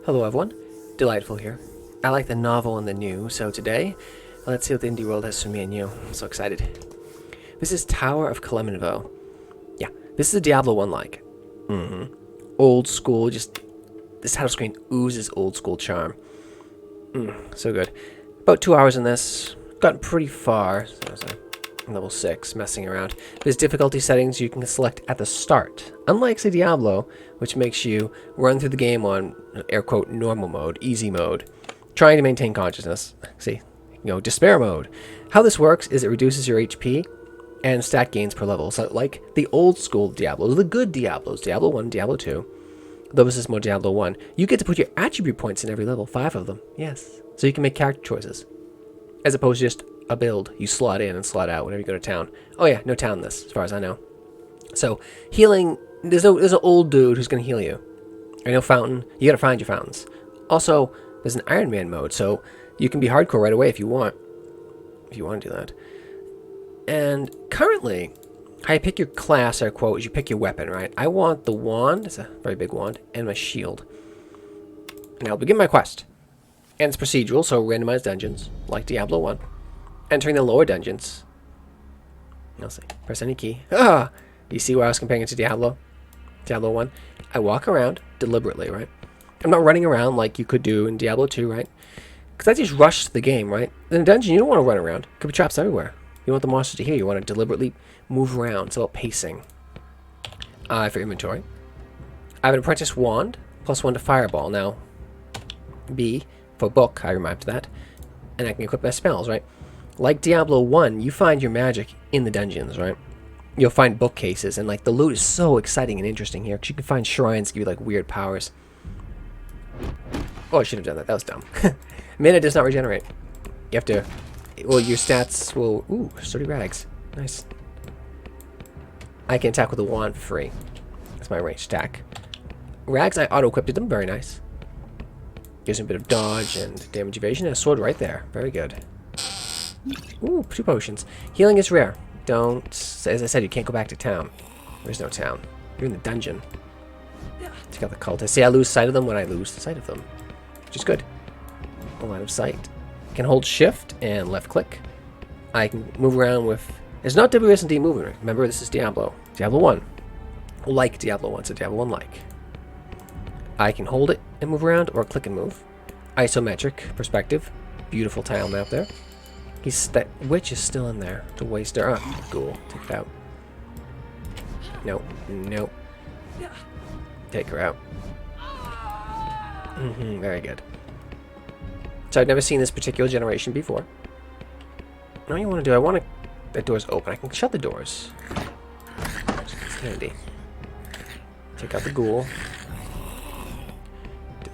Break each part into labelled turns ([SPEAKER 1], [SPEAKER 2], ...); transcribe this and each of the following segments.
[SPEAKER 1] Hello everyone, Delightful here. I like the novel and the new, so today, let's see what the indie world has for me and you. I'm so excited. This is Tower of Kalemonvo. Yeah, this is a Diablo 1 like. Old school, just this title screen oozes old school charm. So good. About 2 hours in this, gotten pretty far, so I was level 6, messing around. There's difficulty settings you can select at the start, unlike say Diablo, which makes you run through the game on air quote normal mode, easy mode, trying to maintain consciousness. See, despair mode. How this works is it reduces your HP and stat gains per level. So like the old school Diablos, the good Diablos, Diablo 1, Diablo 2, though this is more Diablo 1, you get to put your attribute points in every level, 5 of them, yes. So you can make character choices, as opposed to just a build you slot in and slot out whenever you go to town. Oh yeah, no town this, as far as I know. So healing, there's an old dude who's gonna heal you. Or no fountain, you gotta find your fountains. Also, there's an Iron Man mode, so you can be hardcore right away if you want. If you want to do that. And currently, how you pick your class, air quote, is you pick your weapon, right? I want the wand, it's a very big wand, and my shield. And I'll begin my quest. And it's procedural, so randomized dungeons, like Diablo 1. Entering the lower dungeons. I'll see. Press any key. Ah! You see where I was comparing it to Diablo? Diablo 1. I walk around deliberately, right? I'm not running around like you could do in Diablo 2, right? Because that just rushed the game, right? In a dungeon, you don't want to run around. Could be traps everywhere. You want the monsters to hear. You want to deliberately move around. It's about pacing. For inventory. I have an apprentice wand, +1 to fireball. Now, B, for book, I remind that. And I can equip my spells, right? Like Diablo 1, you find your magic in the dungeons, right? You'll find bookcases, and like the loot is so exciting and interesting here, because you can find shrines give you like weird powers. Oh, I should have done that. That was dumb. Mana does not regenerate. You have to... Well, your stats will... Ooh, sturdy rags. Nice. I can attack with a wand for free. That's my range attack. Rags, I auto-equipped them. Very nice. Gives me a bit of dodge and damage evasion, and a sword right there. Very good. Ooh, 2 potions. Healing is rare. Don't... As I said, you can't go back to town. There's no town. You're in the dungeon. Take out the cultists. See, I lose sight of them when I lose sight of them. Which is good. A line of sight. I can hold shift and left click. I can move around with... It's not WSD movement. Remember, this is Diablo. Diablo 1. Like Diablo 1, so Diablo 1 like. I can hold it and move around, or click and move. Isometric perspective. Beautiful tile map there. That witch is still in there to waste her. Oh, ghoul. Take it out. Nope. Nope. Take her out. Very good. So I've never seen this particular generation before. What do you want to do? I want to... The door's open. I can shut the doors. It's handy. Take out the ghoul.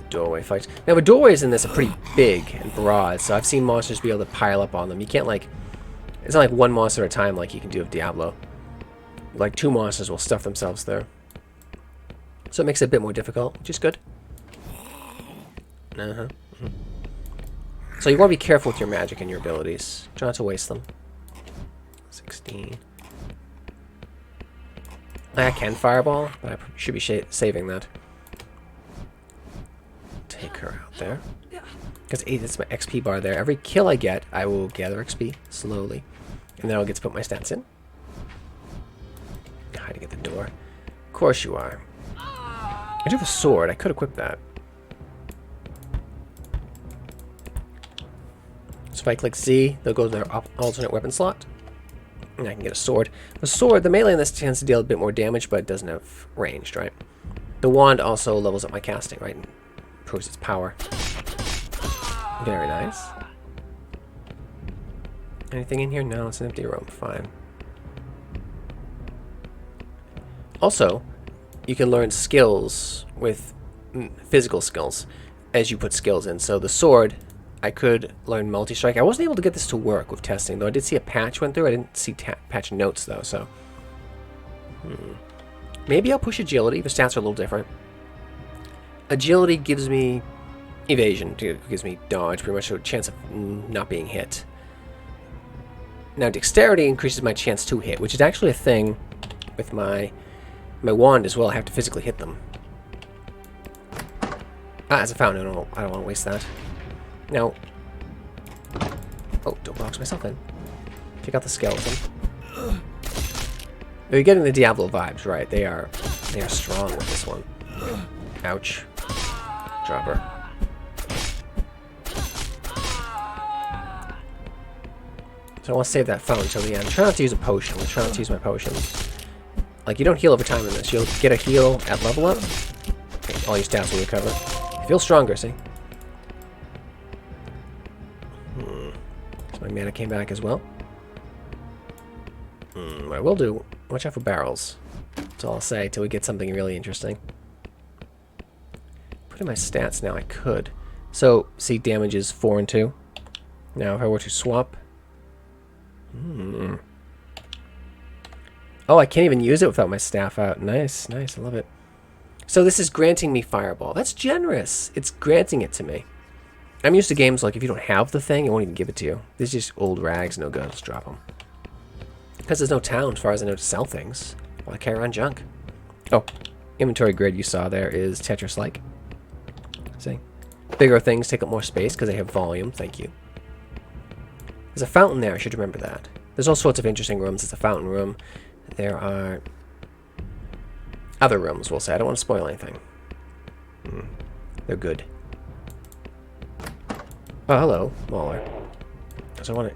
[SPEAKER 1] Doorway fights. Now the doorways in this are pretty big and broad, so I've seen monsters be able to pile up on them. You can't like... It's not like one monster at a time like you can do with Diablo. Like 2 monsters will stuff themselves there. So it makes it a bit more difficult, which is good. So you want to be careful with your magic and your abilities. Try not to waste them. 16. I can fireball, but I should be saving that. Take her out there. Because 8, that's my XP bar there. Every kill I get, I will gather XP slowly. And then I'll get to put my stats in. Hiding at the door. Of course you are. I do have a sword. I could equip that. So if I click Z, they'll go to their alternate weapon slot. And I can get a sword. The sword, the melee in this tends to deal a bit more damage, but it doesn't have ranged, right? The wand also levels up my casting, right? And improves its power. Very nice. Anything in here? No, it's an empty room. Fine. Also, you can learn skills with physical skills as you put skills in. So the sword, I could learn multi-strike. I wasn't able to get this to work with testing, though. I did see a patch went through. I didn't see patch notes, though, so... Maybe I'll push agility. The stats are a little different. Agility gives me evasion. It gives me dodge, pretty much a chance of not being hit. Now, dexterity increases my chance to hit, which is actually a thing with my wand as well. I have to physically hit them. Ah, it's a fountain. I don't want to waste that. No. Oh, don't box myself in. Check out the skeleton. You're getting the Diablo vibes, right? They are strong with this one. Ouch. Dropper. So I want to save that fountain until the end. Try not to use a potion. Try not to use my potions. Like, you don't heal over time in this. You'll get a heal at level up. All your stats will recover. You feel stronger, see? So my mana came back as well. What I will do, watch out for barrels. That's all I'll say till we get something really interesting. Put in my stats now, I could. So, see, damage is 4 and 2. Now, if I were to swap... Oh, I can't even use it without my staff out. Nice, nice, I love it. So this is granting me Fireball. That's generous. It's granting it to me. I'm used to games like if you don't have the thing, it won't even give it to you. This is just old rags, no good. Let's drop them. Because there's no town, as far as I know, to sell things. Well, I carry around junk. Oh, inventory grid you saw there is Tetris-like. See? Bigger things take up more space because they have volume. Thank you. There's a fountain there. I should remember that. There's all sorts of interesting rooms. It's a fountain room. There are other rooms, we'll say. I don't want to spoil anything. They're good. Oh, hello, Mauler. So I want to...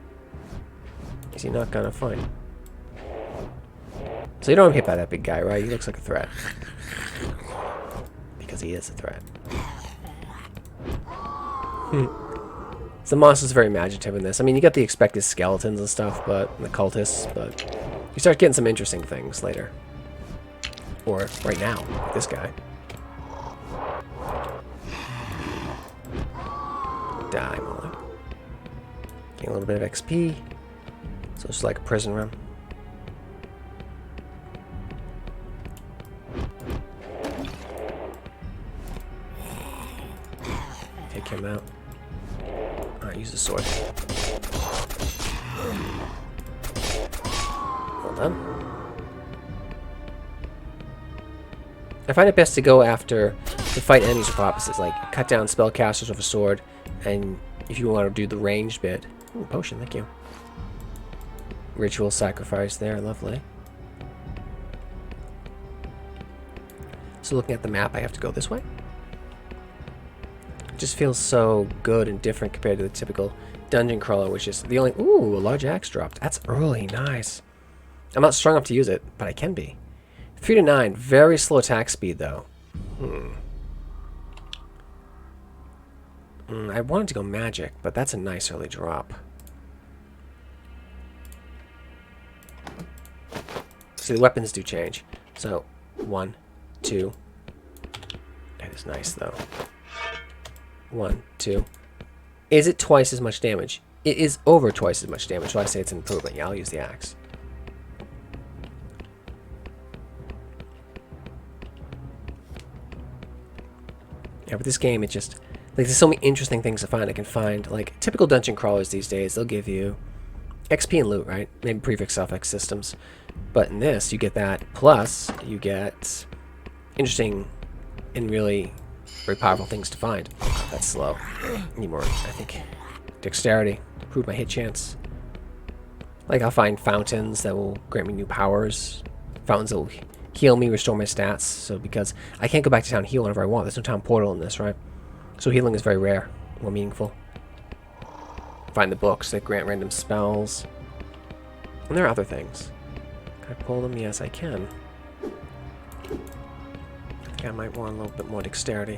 [SPEAKER 1] Is he not gonna find? So you don't want to hit by that big guy, right? He looks like a threat. Because he is a threat. So the monster's very imaginative in this. I mean, you get the expected skeletons and stuff, but and the cultists, but you start getting some interesting things later. Or right now, like this guy. Die, Molly. Getting a little bit of XP. So it's like a prison run. Take him out. Alright, use the sword. Well done. I find it best to go after to fight enemies with opposites, like cut down spellcasters with a sword, and if you want to do the ranged bit... Ooh, potion, thank you. Ritual sacrifice there, lovely. So looking at the map, I have to go this way. It just feels so good and different compared to the typical dungeon crawler, which is the only... Ooh, a large axe dropped. That's early, nice. I'm not strong enough to use it, but I can be. 3 to 9, very slow attack speed though. I wanted to go magic, but that's a nice early drop. See, the weapons do change. So, 1, 2. That is nice though. 1, 2. Is it twice as much damage? It is over twice as much damage, so I say it's an improvement. Yeah, I'll use the axe. Yeah, but this game, it just... Like, there's so many interesting things to find. I can find, like, typical dungeon crawlers these days, they'll give you XP and loot, right? Maybe prefix suffix systems. But in this, you get that, plus you get interesting and really very powerful things to find. Oh, that's slow. Need more, I think, dexterity to improve my hit chance. Like, I'll find fountains that will grant me new powers. Fountains that will heal me, restore my stats. So, because I can't go back to town and heal whenever I want. There's no town portal in this, right? So healing is very rare, more meaningful. Find the books that grant random spells. And there are other things. Can I pull them? Yes, I can. I think I might want a little bit more dexterity.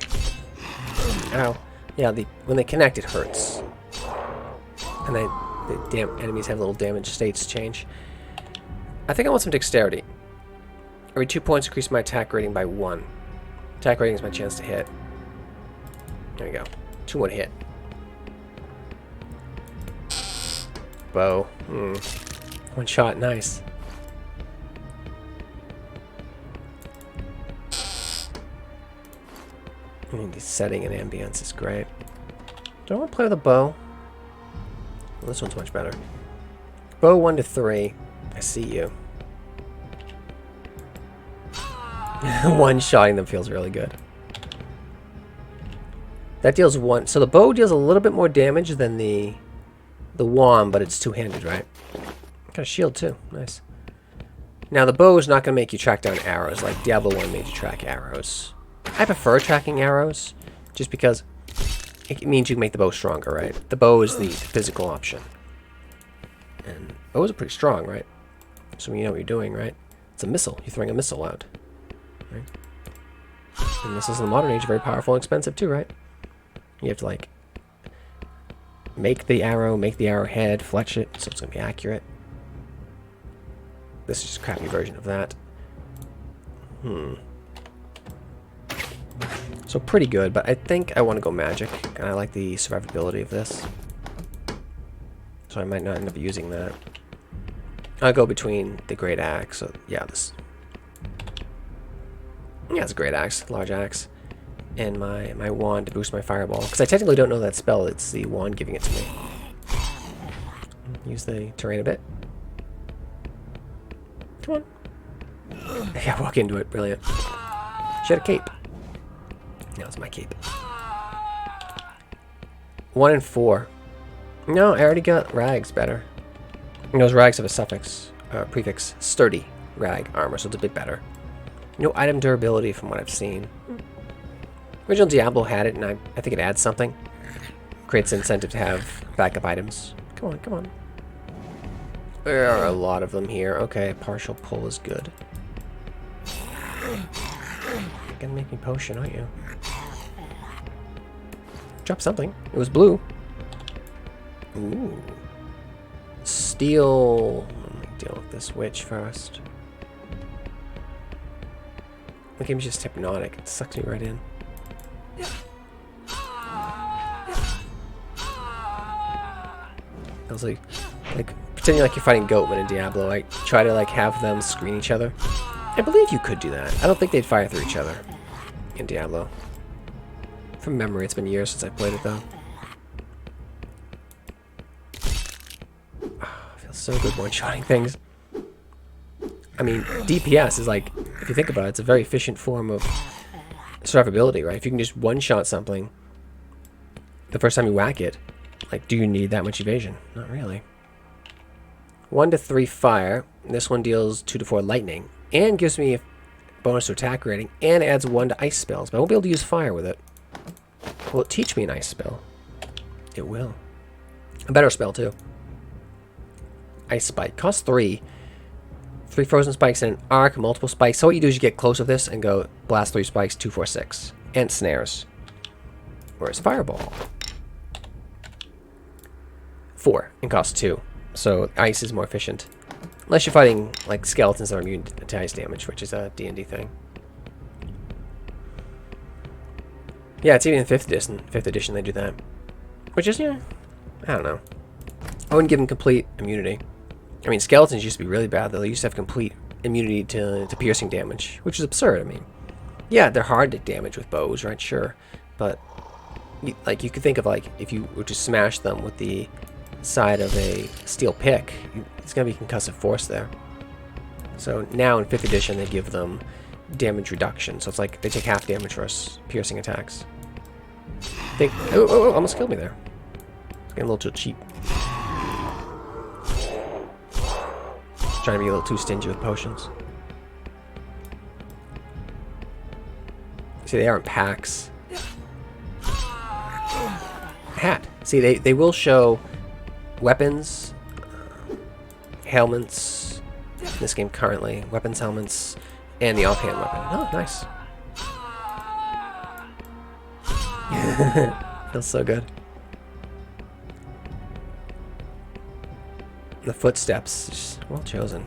[SPEAKER 1] Ow. Yeah, when they connect, it hurts. And the enemies have little damage states change. I think I want some dexterity. Every 2 points, increase my attack rating by 1. Attack rating is my chance to hit. There we go. 2-1 hit. Bow. 1 shot, nice. The setting and ambience is great. Do I want to play with a bow? Well, this one's much better. Bow 1 to 3. I see you. One-shotting them feels really good. That deals 1. So the bow deals a little bit more damage than the wand, but it's two-handed, right? Got a shield too. Nice. Now the bow is not going to make you track down arrows like Diablo 1 made you track arrows. I prefer tracking arrows just because it means you can make the bow stronger, right? The bow is the physical option. And bows are pretty strong, right? So you know what you're doing, right? It's a missile. You're throwing a missile out. Right? And missiles in the modern age are very powerful and expensive too, right? You have to like make the arrowhead, fletch it, so it's going to be accurate. This is just a crappy version of that. So pretty good, but I think I want to go magic, and I like the survivability of this. So I might not end up using that. I'll go between the great axe, so yeah, this. Yeah, it's a great axe, large axe, and my wand to boost my fireball. Because I technically don't know that spell, it's the wand giving it to me. Use the terrain a bit. Come on. Yeah, walk into it, brilliant. She had a cape. Now it's my cape. 1 and 4. No, I already got rags better. And those rags have a prefix, sturdy rag armor, so it's a bit better. No item durability from what I've seen. Original Diablo had it, and I think it adds something. Creates an incentive to have backup items. Come on, come on. There are a lot of them here. Okay, partial pull is good. You're gonna make me potion, aren't you? Drop something. It was blue. Ooh. Steel. Let me deal with this witch first. The game's just hypnotic. It sucks me right in. I was like pretending like you're fighting goatmen in Diablo. I try to like have them screen each other. I believe you could do that. I don't think they'd fire through each other in Diablo. From memory, it's been years since I played it though. Oh, it feels so good one-shotting things. I mean, DPS is like, if you think about it, it's a very efficient form of survivability, right? If you can just one-shot something the first time you whack it, like, do you need that much evasion? Not really. 1 to 3 fire. This one deals 2 to 4 lightning, and gives me a bonus to attack rating, and adds 1 to ice spells, but I won't be able to use fire with it. Will it teach me an ice spell? It will. A better spell, too. Ice Spike. Costs 3. 3 frozen spikes and an arc, multiple spikes. So what you do is you get close with this and go blast 3 spikes, 2, 4, 6. And snares. Whereas Fireball. 4 and costs 2. So ice is more efficient. Unless you're fighting like skeletons that are immune to ice damage, which is a D&D thing. Yeah, it's even in 5th edition. 5th edition they do that. Which is, yeah, I don't know. I wouldn't give them complete immunity. I mean, skeletons used to be really bad, though. They used to have complete immunity to piercing damage, which is absurd. I mean, yeah, they're hard to damage with bows, right? Sure. But, like, you could think of, like, if you were to smash them with the side of a steel pick, it's going to be concussive force there. So now in 5th edition, they give them damage reduction. So it's like they take half damage versus piercing attacks. Oh, almost killed me there. It's getting a little too cheap. Trying to be a little too stingy with potions. See, they aren't packs. Hat. See, they will show weapons, helmets, in this game currently, weapons, helmets, and the offhand weapon. Oh, nice. Feels so good. The footsteps, just well chosen.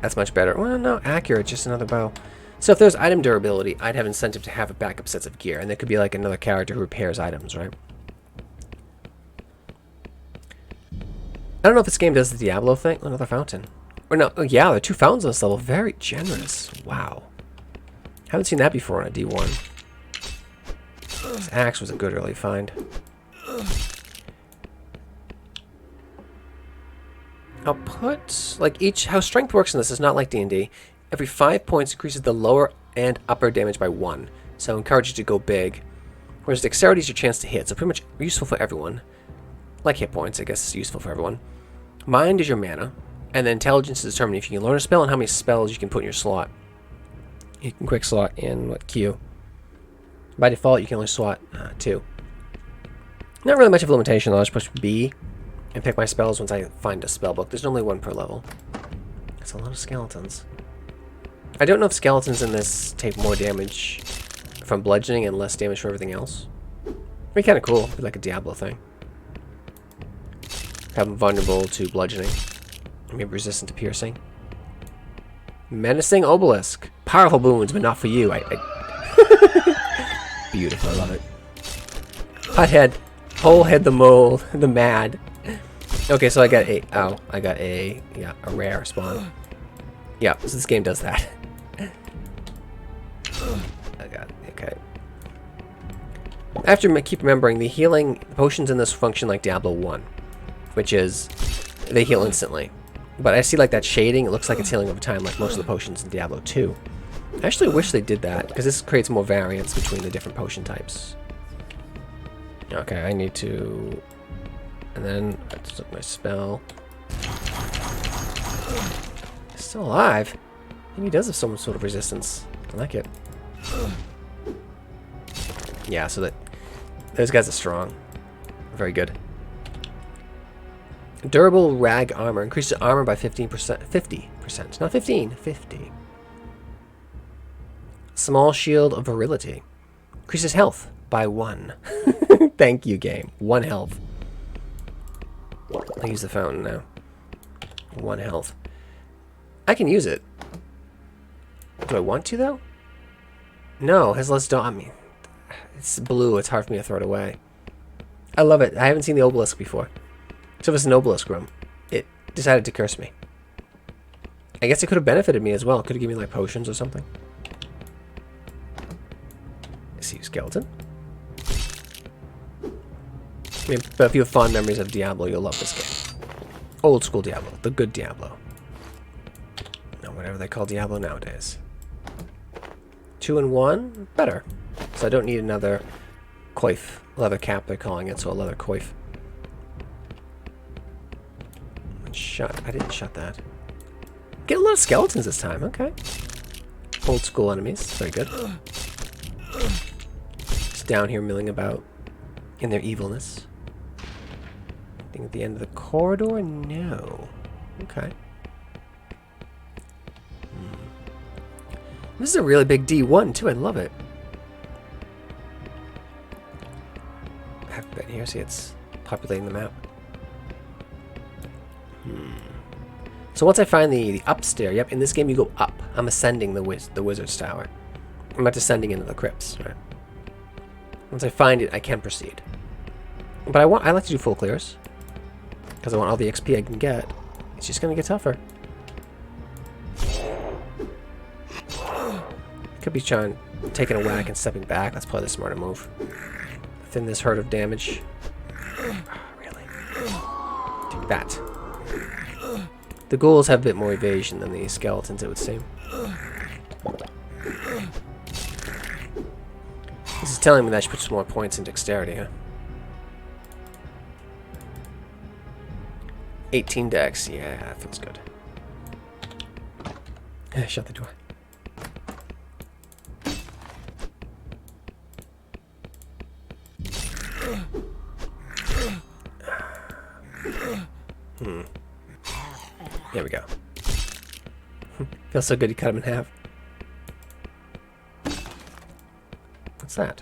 [SPEAKER 1] That's much better. Well, no, accurate, just another bow. So if there's item durability, I'd have incentive to have a backup sets of gear, and there could be like another character who repairs items, right? I don't know if this game does the Diablo thing. Another fountain. Or no, oh yeah, there are 2 fountains on this level. Very generous. Wow. Haven't seen that before on a D1. This axe was a good early find. I'll put, like, how strength works in this is not like D&D. Every 5 points increases the lower and upper damage by 1. so encourage you to go big. Whereas dexterity is your chance to hit, so pretty much useful for everyone. Like hit points, I guess it's useful for everyone. Mind is your mana, and then intelligence is determining if you can learn a spell and how many spells you can put in your slot. You can quick slot in what Q. By default, you can only slot 2. Not really much of a limitation, though. I just push B and pick my spells once I find a spell book. There's only 1 per level. That's a lot of skeletons. I don't know if skeletons in this take more damage from bludgeoning and less damage from everything else. It'd be kind of cool. It'd be like a Diablo thing. Have them vulnerable to bludgeoning. Maybe resistant to piercing. Menacing obelisk. Powerful boons, but not for you. Beautiful, I love it. Hothead. Whole head the mole. The mad. Okay, so I got a... Oh, I got a... Yeah, a rare spawn. Yeah, so this game does that. I got... Okay. I have to keep remembering the healing potions in this function like Diablo 1. Which is... They heal instantly. But I see like that shading. It looks like it's healing over time like most of the potions in Diablo 2. I actually wish they did that. Because this creates more variance between the different potion types. Okay, I need to... And then I just took my spell. He's still alive. Maybe he does have some sort of resistance. I like it. Yeah, so that those guys are strong. Very good. Durable rag armor. Increases armor by 15%. 50%. Not 15. 50. Small shield of virility. Increases health by 1. Thank you, game. 1 health. I'll use the fountain now. 1 health. I can use it. Do I want to, though? No, it has less I mean, it's blue. It's hard for me to throw it away. I love it. I haven't seen the obelisk before. So if it's an obelisk room, it decided to curse me. I guess it could have benefited me as well. Could have given me, like, potions or something. I see a skeleton. I mean, but if you have fond memories of Diablo, you'll love this game. Old school Diablo. The good Diablo. Or whatever they call Diablo nowadays. 2 and 1? Better. So I don't need another coif. Leather cap, they're calling it, so a leather coif. Shut. I didn't shut that. Get a lot of skeletons this time. Okay. Old school enemies. Very good. Just down here milling about in their evilness. Anything at the end of the corridor? No. Okay. This is a really big D1 too. I love it. I have a bit here. See, it's populating the map. So once I find the upstairs, yep, in this game you go up. I'm ascending the wizard's tower. I'm not descending into the crypts, right? Once I find it, I can proceed. But I like to do full clears. Because I want all the XP I can get. It's just gonna get tougher. Could be taking a whack and stepping back. That's probably the smarter move. Thin this herd of damage. Really? Take that. The ghouls have a bit more evasion than the skeletons, it would seem. This is telling me that I should put some more points in dexterity, huh? 18 dex, yeah, that feels good. Shut the door. There we go. Feels so good you cut him in half. What's that?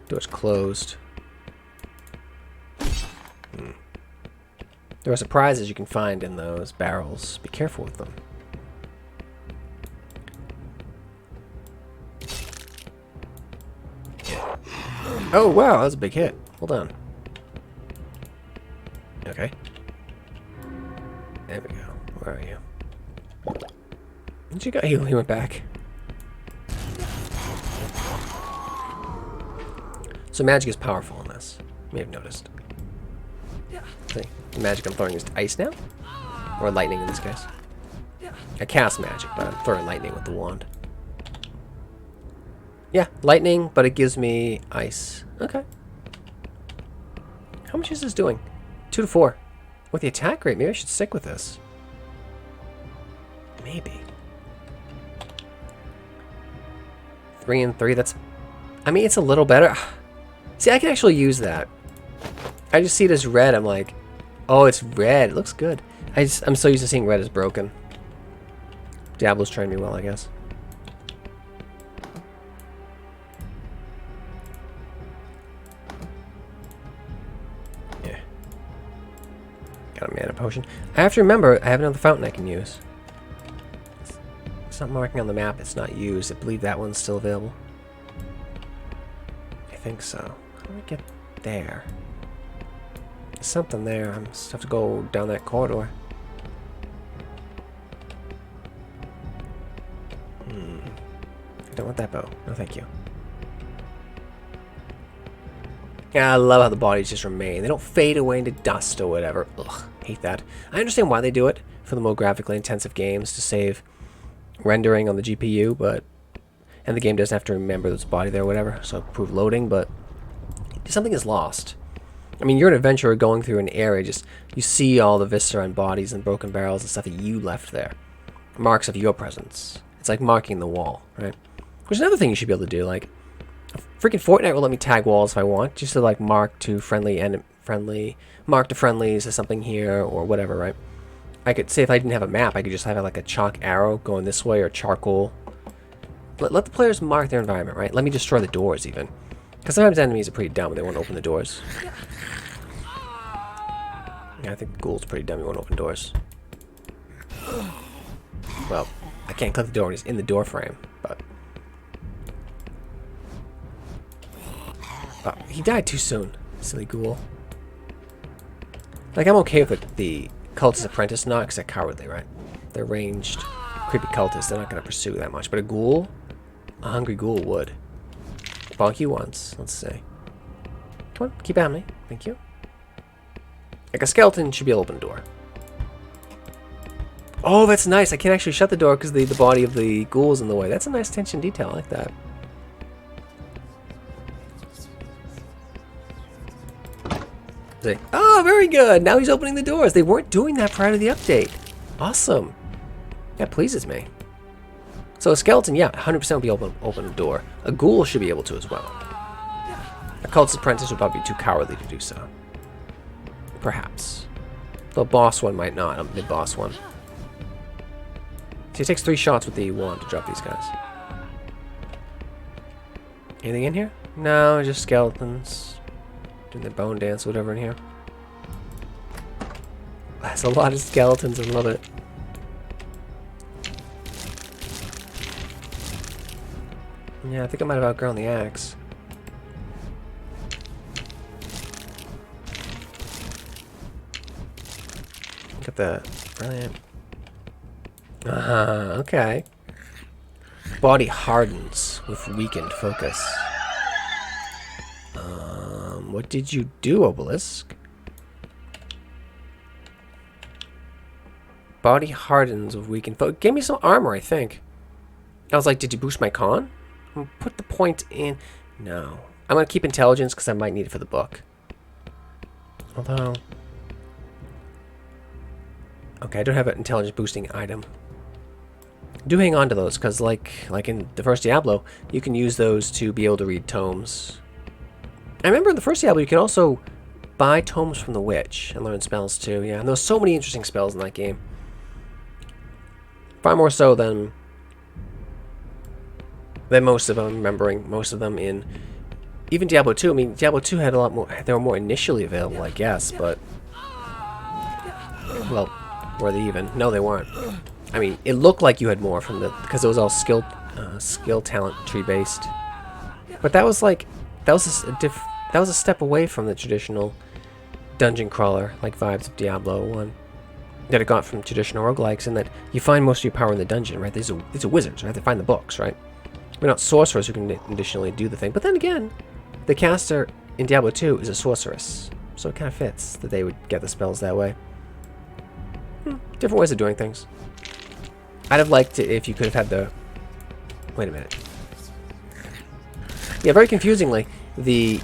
[SPEAKER 1] Door's closed. There are surprises you can find in those barrels. Be careful with them. Oh wow, that was a big hit. Hold on. Okay. There we go. Where are you? Where'd you go? He went back. So magic is powerful in this. You may have noticed. See, the magic I'm throwing is ice now? Or lightning in this case. I cast magic, but I'm throwing lightning with the wand. Yeah, lightning, but it gives me ice. Okay. How much is this doing? 2 to 4. With the attack rate, maybe I should stick with this. Maybe. 3 and 3, that's... I mean, it's a little better. See, I can actually use that. I just see it as red, I'm like, oh, it's red. It looks good. I'm so used to seeing red as broken. Diablo's trying me well, I guess. Yeah. Got a mana potion. I have to remember, I have another fountain I can use. It's not marking on the map, it's not used. I believe that one's still available. I think so. How do we get there? There's something there. I just have to go down that corridor. I don't want that bow. No, thank you. Yeah, I love how the bodies just remain. They don't fade away into dust or whatever. Ugh, hate that. I understand why they do it for the more graphically intensive games to save rendering on the GPU, but and the game doesn't have to remember this body there or whatever, so improve loading, but something is lost. I mean, you're an adventurer going through an area, just you see all the viscera and bodies and broken barrels and stuff that you left there. Marks of your presence. It's like marking the wall, right? Which is another thing you should be able to do. Like, freaking Fortnite will let me tag walls if I want, just to like mark to mark to friendlies as something here or whatever, right? I could say if I didn't have a map, I could just have like a chalk arrow going this way or charcoal. Let the players mark their environment, right? Let me destroy the doors even. Because sometimes enemies are pretty dumb when they want to open the doors. Yeah, I think Ghoul's pretty dumb when they want to open doors. Well, I can't click the door when he's in the door frame, but... Oh, he died too soon, silly Ghoul. Like, I'm okay with the cultist apprentice not, because they're cowardly, right? They're ranged, creepy cultists, they're not going to pursue that much. But a Ghoul, a hungry Ghoul would. Bonk you once, let's see. Come on, keep at me, thank you. Like a skeleton should be able to open a door. Oh, that's nice. I can't actually shut the door because the body of the Ghoul is in the way. That's a nice attention detail. I like that. See? Oh, very good. Now he's opening the doors. They weren't doing that prior to the update. Awesome. That pleases me. So a skeleton, yeah, 100% will be able to open a door. A Ghoul should be able to as well. A cultist apprentice would probably be too cowardly to do so. Perhaps. The boss one might not. A mid-boss one. So he takes 3 shots with the wand to drop these guys. Anything in here? No, just skeletons. Doing the bone dance or whatever in here. That's a lot of skeletons. I love it. Yeah, I think I might have outgrown the axe. Look at that. Brilliant. Okay. Body hardens with weakened focus. What did you do, Obelisk? Body hardens with weakened focus. Gave me some armor, I think. I was like, did you boost my con? Put the point in. No. I'm going to keep intelligence because I might need it for the book. Although... Okay, I don't have an intelligence boosting item. Do hang on to those because like in the first Diablo, you can use those to be able to read tomes. I remember in the first Diablo, you can also buy tomes from the witch and learn spells too. Yeah, and there's so many interesting spells in that game. Far more so than most of them, remembering most of them in even Diablo 2. I mean, Diablo 2 had a lot more, they were more initially available, I guess, but, well, were they even? No, they weren't. I mean, it looked like you had more from the, because it was all skill talent tree based. But that was like, that was a step away from the traditional dungeon crawler like vibes of Diablo 1 that it got from traditional roguelikes, in that you find most of your power in the dungeon, right? These are wizards, right? They find the books, right? We're not sorcerers who can additionally do the thing. But then again, the caster in Diablo 2 is a sorceress, so it kind of fits that they would get the spells that way. Different ways of doing things. I'd have liked it if you could have had the... Wait a minute. Yeah, very confusingly, the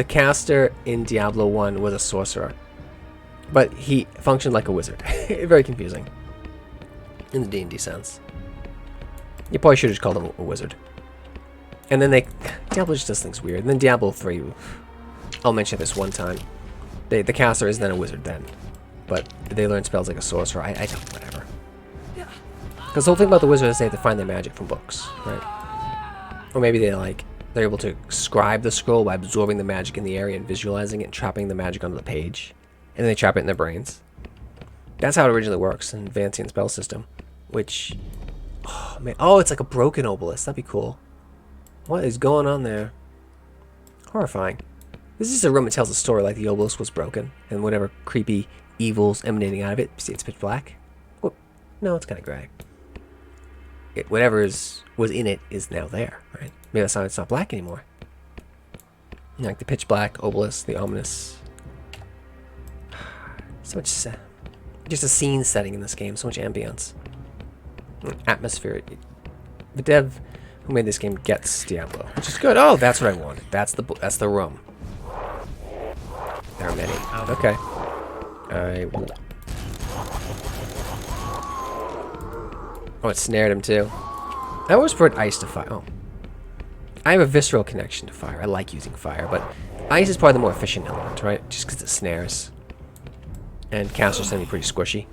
[SPEAKER 1] caster in Diablo 1 was a sorcerer. But he functioned like a wizard. Very confusing. In the D&D sense. You probably should have just called him a wizard. And then Diablo just does things weird. And then Diablo 3, I'll mention this one time. The caster is then a wizard then. But they learn spells like a sorcerer. I don't, whatever. Because the whole thing about the wizard is they have to find their magic from books, right? Or maybe they're able to scribe the scroll by absorbing the magic in the area and visualizing it and trapping the magic onto the page. And then they trap it in their brains. That's how it originally works in Vantian spell system. Which, oh man, oh, it's like a broken obelisk. That'd be cool. What is going on there? Horrifying. This is just a room that tells a story like the obelisk was broken and whatever creepy evils emanating out of it. See, it's pitch black. Whoop. No, it's kind of gray. Whatever was in it is now there, right? Maybe that's why it's not black anymore. Like the pitch black obelisk, the ominous. So much, just a scene setting in this game. So much ambience, atmosphere. The dev who made this game gets Diablo, which is good. Oh, that's what I wanted. That's the room. There are many. Okay. Oh, it snared him too. I always preferred ice to fire. Oh. I have a visceral connection to fire. I like using fire, but ice is probably the more efficient element, right? Just because it snares. And casters tend to be pretty squishy.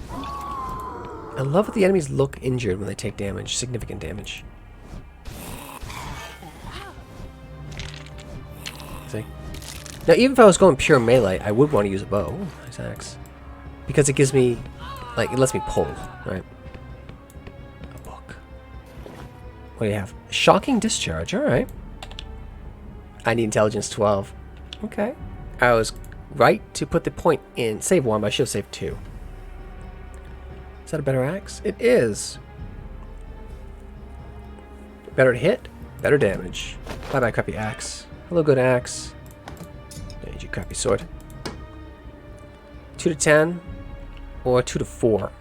[SPEAKER 1] I love that the enemies look injured when they take damage, significant damage. See? Now, even if I was going pure melee, I would want to use a bow. Ooh, nice axe. Because it gives me, like, it lets me pull, right? A book. What do you have? Shocking discharge, alright. I need intelligence 12. Okay. I was right to put the point in. Save 1, but I should have saved 2. Is that a better axe? It is. Better to hit, better damage. Bye-bye, crappy axe. Hello, good axe. I need your crappy sword. 2 to 10 or 2 to 4.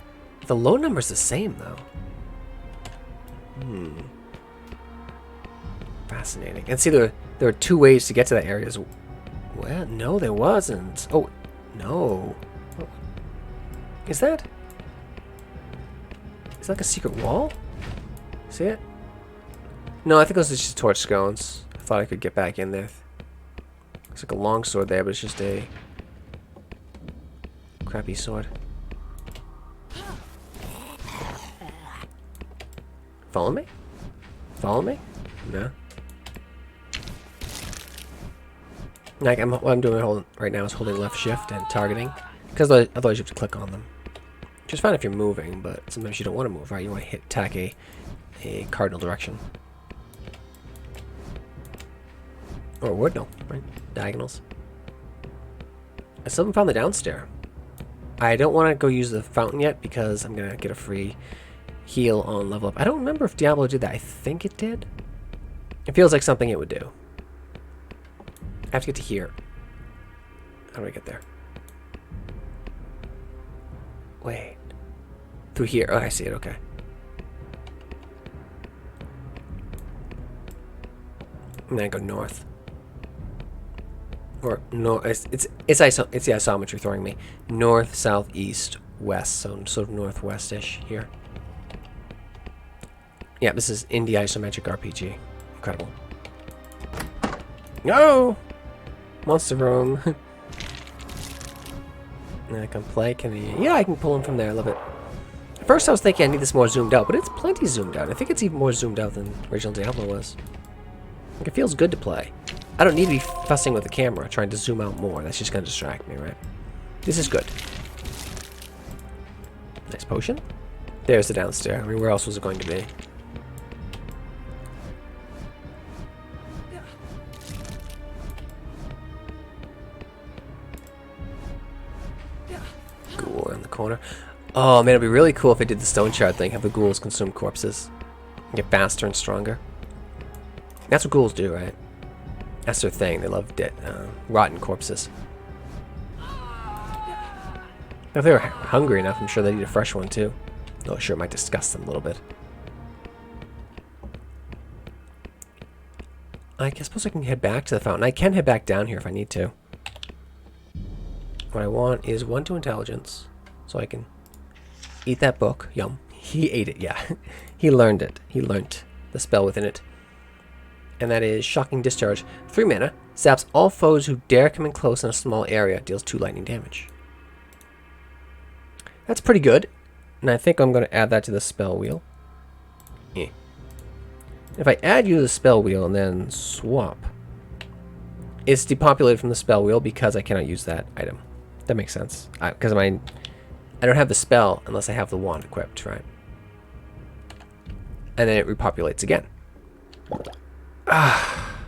[SPEAKER 1] The low number's the same, though. Fascinating. And see, there are 2 ways to get to that area. Well, no, there wasn't. Oh, no. Is that? Is that like a secret wall? See it? No, I think those are just torch scones. I thought I could get back in there. Looks like a long sword there, but it's just a crappy sword. Follow me? Follow me? No. Like what I'm doing right now is holding left shift and targeting, because otherwise you have to click on them. Which is fine if you're moving, but sometimes you don't want to move, right? You want to attack a cardinal direction. Or ordinal, right? Diagonals. I still haven't found the downstairs. I don't want to go use the fountain yet because I'm going to get a free heal on level up. I don't remember if Diablo did that. I think it did. It feels like something it would do. I have to get to here. How do I get there? Wait. Through here. Oh, I see it. Okay. And then I go north. Or no, it's the isometry throwing me. North, south, east, west. So sort of northwest-ish here. Yeah, this is Indie Isometric RPG. Incredible. No! Monster room. I can play. Yeah, I can pull him from there. I love it. At first I was thinking I need this more zoomed out, but it's plenty zoomed out. I think it's even more zoomed out than original Diablo was. Like, it feels good to play. I don't need to be fussing with the camera, trying to zoom out more. That's just going to distract me, right? This is good. Nice potion. There's the downstairs. I mean, where else was it going to be? Ghoul in the corner. Oh man, it'd be really cool if they did the stone shard thing. Have the ghouls consume corpses. Get faster and stronger. That's what ghouls do, right? That's their thing. They love dead, rotten corpses. If they were hungry enough, I'm sure they'd eat a fresh one too. Oh, sure, it might disgust them a little bit. I suppose I can head back to the fountain. I can head back down here if I need to. What I want is 1 to intelligence, so I can eat that book. Yum. He ate it, yeah. He learned it. He learnt the spell within it. And that is Shocking Discharge. 3 mana. Zaps all foes who dare come in close in a small area. Deals 2 lightning damage. That's pretty good. And I think I'm going to add that to the spell wheel. Yeah. If I add you to the spell wheel and then swap, it's depopulated from the spell wheel because I cannot use that item. That makes sense. Because I don't have the spell unless I have the wand equipped, right? And then it repopulates again. Ah,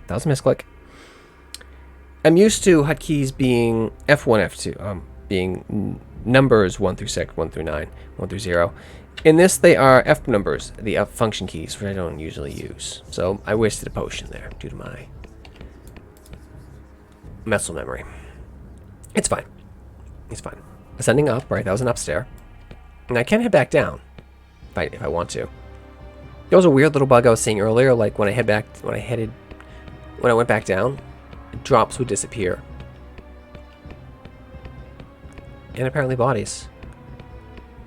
[SPEAKER 1] that was a misclick. I'm used to hotkeys being F1, F2, being numbers 1 through 6, 1 through 9, 1 through 0. In this, they are F numbers, the F function keys, which I don't usually use. So I wasted a potion there due to my muscle memory. It's fine. It's fine. Ascending up, right? That was an upstairs. And I can head back down if I want to. There was a weird little bug I was seeing earlier, like when I went back down, drops would disappear. And apparently bodies.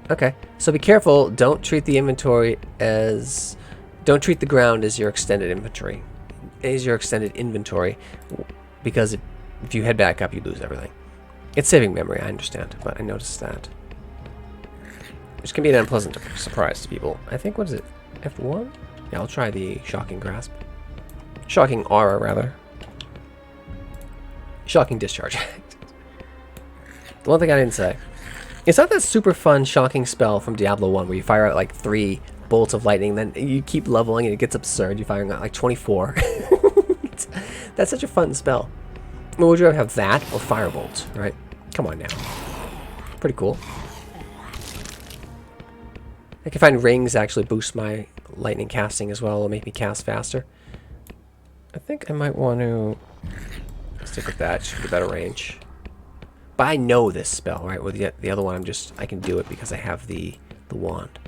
[SPEAKER 1] Okay, so be careful. Don't treat the inventory as... Don't treat the ground as your extended inventory. Because if you head back up, you lose everything. It's saving memory, I understand, but I noticed that. Which can be an unpleasant surprise to people. I think, what is it? F1? Yeah, I'll try the Shocking Grasp. Shocking Aura, rather. Shocking Discharge. The one thing I didn't say. It's not that super fun shocking spell from Diablo 1 where you fire out like 3 bolts of lightning, then you keep leveling and it gets absurd. You're firing out like 24. That's such a fun spell. I mean, would you rather have that or Firebolt, right? Come on now. Pretty cool. I can find rings actually boost my lightning casting as well. It'll make me cast faster. I think I might want to stick with that. Should get a better range. But I know this spell, right? With the other one, I can do it because I have the wand.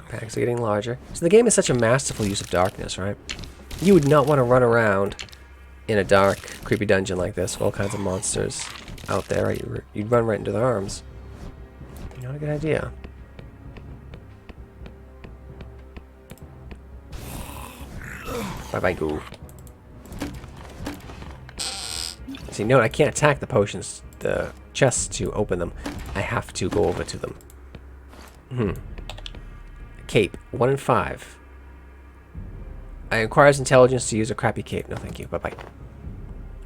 [SPEAKER 1] Packs are getting larger. So the game is such a masterful use of darkness, right? You would not want to run around in a dark, creepy dungeon like this with all kinds of monsters out there, right? You'd run right into their arms. Not a good idea. Bye-bye, goo. See, no, I can't attack the potions, the chests to open them. I have to go over to them. Cape, 1 in 5. It requires intelligence to use a crappy cape. No, thank you. Bye-bye.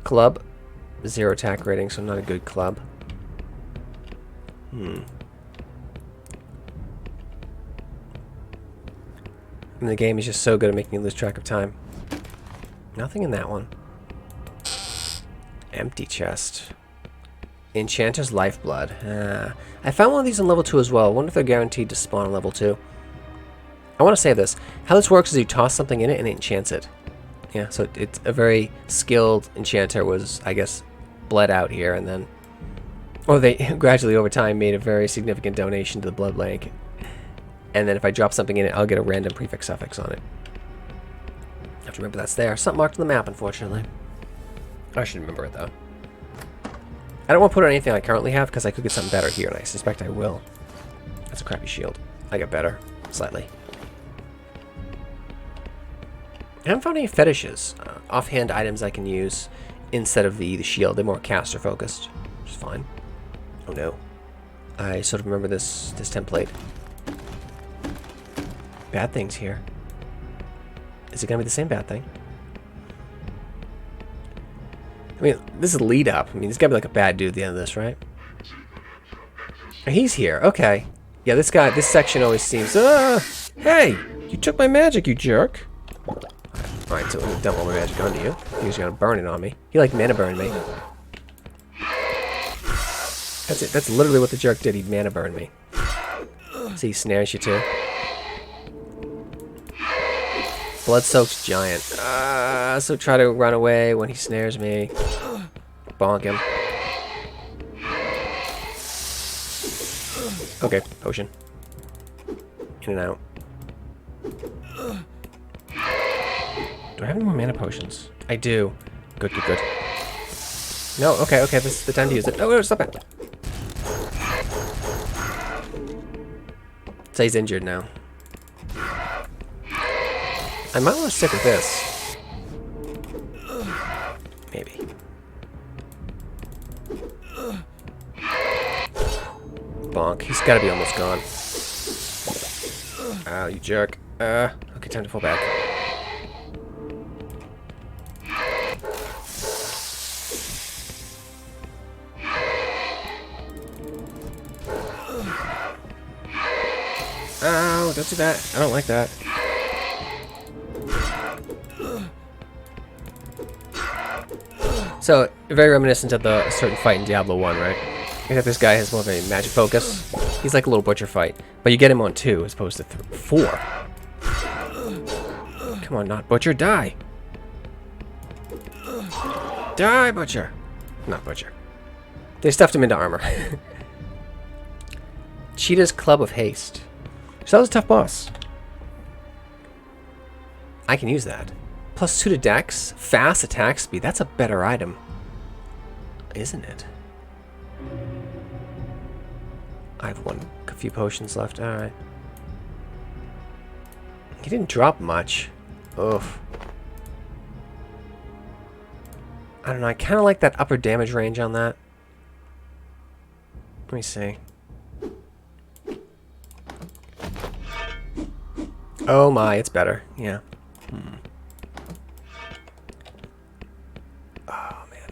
[SPEAKER 1] Club, 0 attack rating, so not a good club. And the game is just so good at making you lose track of time. Nothing in that one. Empty chest. Enchanter's Lifeblood. I found one of these on level 2 as well. I wonder if they're guaranteed to spawn on level 2. I want to save this. How this works is you toss something in it and it enchants it. Yeah, so it's a very skilled enchanter was, I guess, bled out here and then... Or they gradually over time made a very significant donation to the blood bank. And then if I drop something in it, I'll get a random prefix suffix on it. I have to remember that's there. It's not marked on the map, unfortunately. I should remember it, though. I don't want to put it on anything I currently have, because I could get something better here, and I suspect I will. That's a crappy shield. I get better. Slightly. I haven't found any fetishes. Offhand items I can use instead of the shield. They're more caster focused, which is fine. Oh no. I sort of remember this template. Bad things here. Is it going to be the same bad thing? I mean, this is lead up. I mean, there's got to be like a bad dude at the end of this, right? He's here. Okay. Yeah, this section always seems... Hey! You took my magic, you jerk! Alright, so I'm dump all my magic onto you. He was going to burn it on me. He like mana burned me. That's it. That's literally what the jerk did. He mana burned me. See, he snares you too. Blood-soaked giant. So try to run away when he snares me. Bonk him. Okay, potion. In and out. Do I have any more mana potions? I do. Good, good, good. No, okay, okay, this is the time to use it. Oh, stop it. So he's injured now. I might want to stick with this. Maybe. Bonk. He's got to be almost gone. Ow, you jerk. Okay, time to fall back. Ow, don't do that. I don't like that. So, very reminiscent of the certain fight in Diablo 1, right? Except this guy has more of a magic focus. He's like a little butcher fight. But you get him on 2 as opposed to 4. Come on, not butcher, die! Die, butcher! Not butcher. They stuffed him into armor. Cheetah's Club of Haste. So that was a tough boss. I can use that. Plus 2 to dex, fast attack speed. That's a better item. Isn't it? I have a few potions left. Alright. He didn't drop much. Oof. I don't know. I kind of like that upper damage range on that. Let me see. Oh my, it's better. Yeah. Oh, man.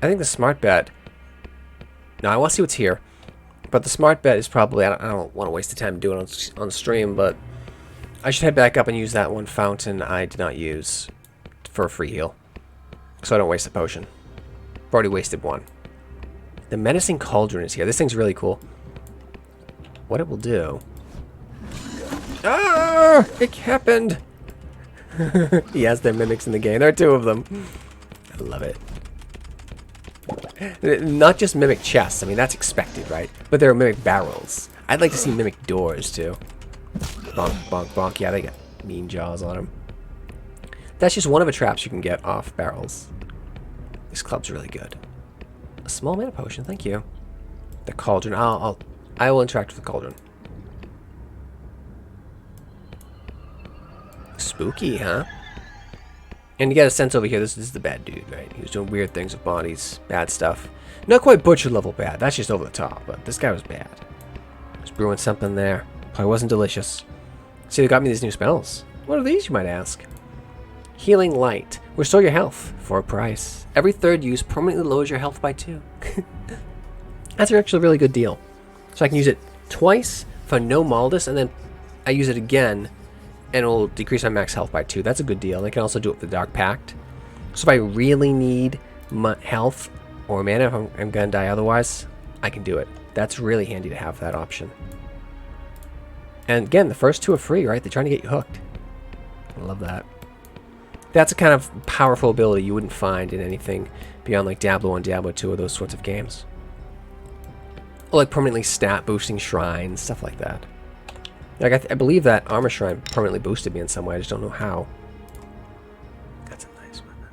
[SPEAKER 1] I think the smart bet... No, I want to see what's here. But the smart bet is probably... I don't want to waste the time doing it on stream, but... I should head back up and use that one fountain I did not use for a free heal. So I don't waste a potion. I've already wasted one. The Menacing Cauldron is here. This thing's really cool. What it will do... Ah! It happened! He has their mimics in the game. There are 2 of them. I love it. Not just mimic chests. I mean, that's expected, right? But there are mimic barrels. I'd like to see mimic doors, too. Bonk, bonk, bonk. Yeah, they got mean jaws on them. That's just one of the traps you can get off barrels. This club's really good. A small mana potion, thank you. The cauldron. I will interact with the cauldron. Spooky, huh? And you get a sense over here, this is the bad dude, right? He was doing weird things with bodies, bad stuff. Not quite butcher level bad, that's just over the top, but this guy was bad. He was brewing something there. Probably wasn't delicious. See, they got me these new spells. What are these, you might ask? Healing Light. Restore your health for a price. Every 3rd use permanently lowers your health by 2. That's actually a really good deal. So I can use it twice for no Maldus, and then I use it again and it'll decrease my max health by 2. That's a good deal. And I can also do it with the Dark Pact. So if I really need health or mana, if I'm going to die otherwise, I can do it. That's really handy to have that option. And again, the first 2 are free, right? They're trying to get you hooked. I love that. That's a kind of powerful ability you wouldn't find in anything beyond like Diablo 1, Diablo 2, or those sorts of games. Or like permanently stat boosting shrines, stuff like that. Like I believe that armor shrine permanently boosted me in some way. I just don't know how. That's a nice weapon.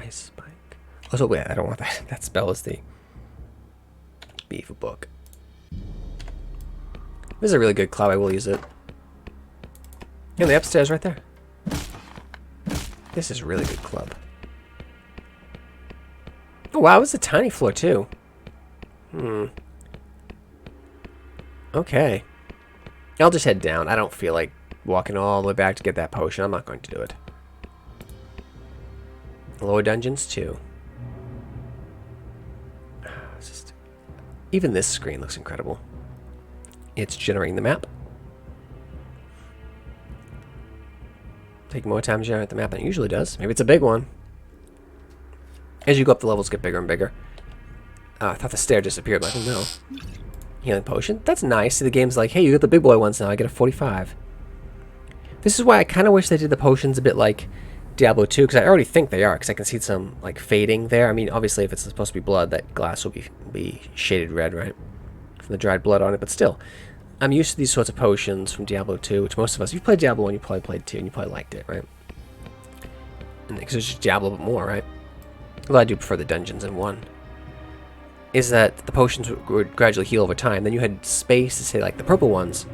[SPEAKER 1] Ice spike. Also, wait, I don't want that. That spell is the beef book. This is a really good club. I will use it. And the upstairs right there. This is a really good club. Oh wow, it's a tiny floor too. Okay. I'll just head down. I don't feel like walking all the way back to get that potion. I'm not going to do it. Lower dungeons too. Even this screen looks incredible. It's generating the map. Taking more time to generate the map than it usually does. Maybe it's a big one. As you go up, the levels get bigger and bigger. I thought the stair disappeared. Like, oh no. Healing potion? That's nice. See, the game's like, hey, you get the big boy ones now. I get a 45. This is why I kind of wish they did the potions a bit like Diablo 2, because I already think they are, because I can see some like fading there. I mean, obviously, if it's supposed to be blood, that glass will be shaded red, right? From the dried blood on it, but still. I'm used to these sorts of potions from Diablo 2, which most of us, if you played Diablo 1, you probably played 2, and you probably liked it, right? Because it's just Diablo but more, right? Well, I do prefer the dungeons in 1. Is that the potions would gradually heal over time. Then you had space to say, like, the purple ones.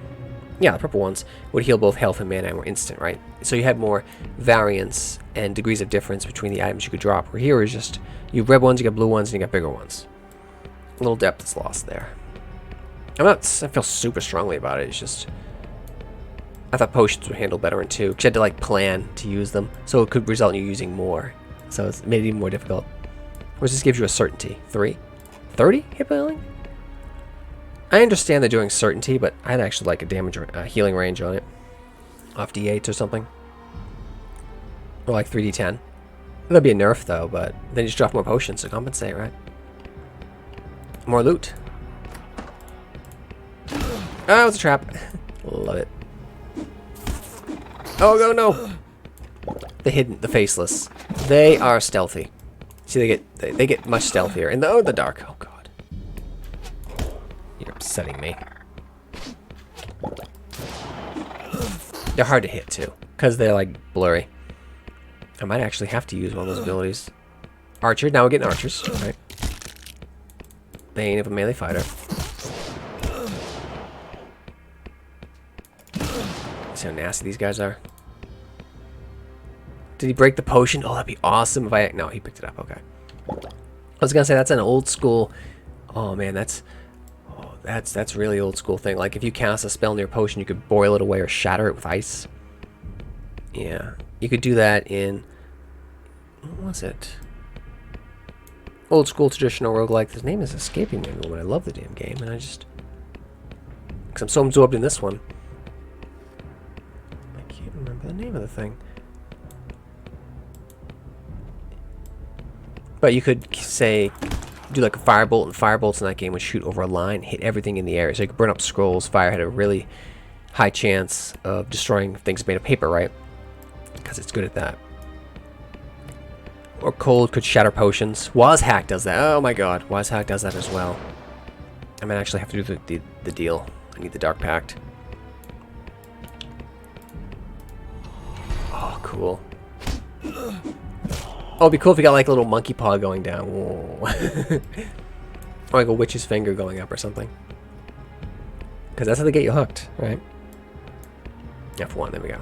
[SPEAKER 1] Yeah, the purple ones would heal both health and mana and were instant, right? So you had more variance and degrees of difference between the items you could drop. Where here is just, you have red ones, you got blue ones, and you got bigger ones. A little depth is lost there. I feel super strongly about it. It's just, I thought potions would handle better in 2. Because you had to, like, plan to use them. So it could result in you using more. So it's made it even more difficult. Whereas this gives you a certainty. 3? 30 hit healing? I understand they're doing certainty, but I'd actually like a damage healing range on it. Off D8 or something. Or like 3d10. That'd be a nerf though, but then you just drop more potions to compensate, right? More loot. Oh, it's a trap. Love it. Oh, no. The hidden, the faceless. They are stealthy. See, they get much stealthier in the dark. Oh god, you're upsetting me. They're hard to hit too, because they're like blurry. I might actually have to use one of those abilities. Archer. Now we're getting archers. Right. Bane of a melee fighter. See how nasty these guys are. Did he break the potion? Oh, that'd be awesome if I... No, he picked it up. Okay. I was going to say, that's an old school... Oh, man, that's really old school thing. Like, if you cast a spell near a potion, you could boil it away or shatter it with ice. Yeah. You could do that in... What was it? Old school traditional roguelike. His name is escaping me at the moment. I love the damn game, and I just... Because I'm so absorbed in this one. I can't remember the name of the thing. But you could say, do like a firebolt, and firebolts in that game would shoot over a line, hit everything in the air. So you could burn up scrolls. Fire had a really high chance of destroying things made of paper, right? Because it's good at that. Or cold could shatter potions. Wazhack does that. Oh my god, Wazhack does that as well. I might actually have to do the deal. I need the Dark Pact. Oh, cool. Oh, it'd be cool if you got like a little monkey paw going down. Whoa. Or like a witch's finger going up or something. Because that's how they get you hooked, right? F1, there we go.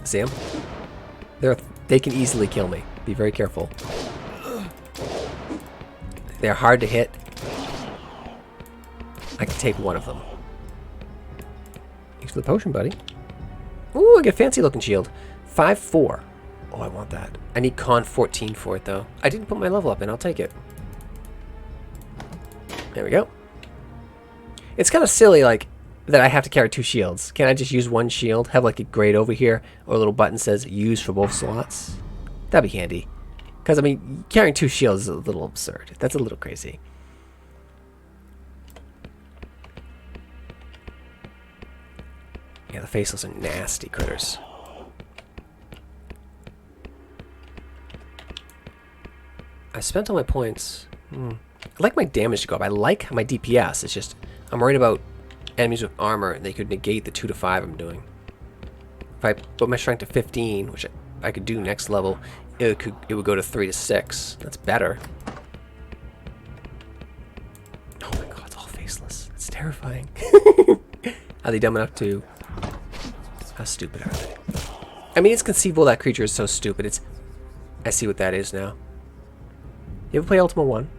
[SPEAKER 1] See them? They can easily kill me. Be very careful. They're hard to hit. I can take one of them. Thanks for the potion, buddy. Ooh, I get a fancy looking shield. 5-4. Oh, I want that. I need con 14 for it, though. I didn't put my level up in. I'll take it. There we go. It's kind of silly, like, that I have to carry 2 shields. Can't I just use 1 shield? Have, like, a grade over here, or a little button says use for both slots? That'd be handy. Because, I mean, carrying 2 shields is a little absurd. That's a little crazy. Yeah, the faceless are nasty critters. I spent all my points. I like my damage to go up. I like my DPS. It's just, I'm worried about enemies with armor. They could negate the 2 to 5 I'm doing. If I put my strength to 15, which I could do next level, it would go to 3 to 6. That's better. Oh my god, it's all faceless. It's terrifying. Are they dumb enough to... How stupid are they? I mean, it's conceivable that creature is so stupid. I see what that is now. You ever play Ultima 1?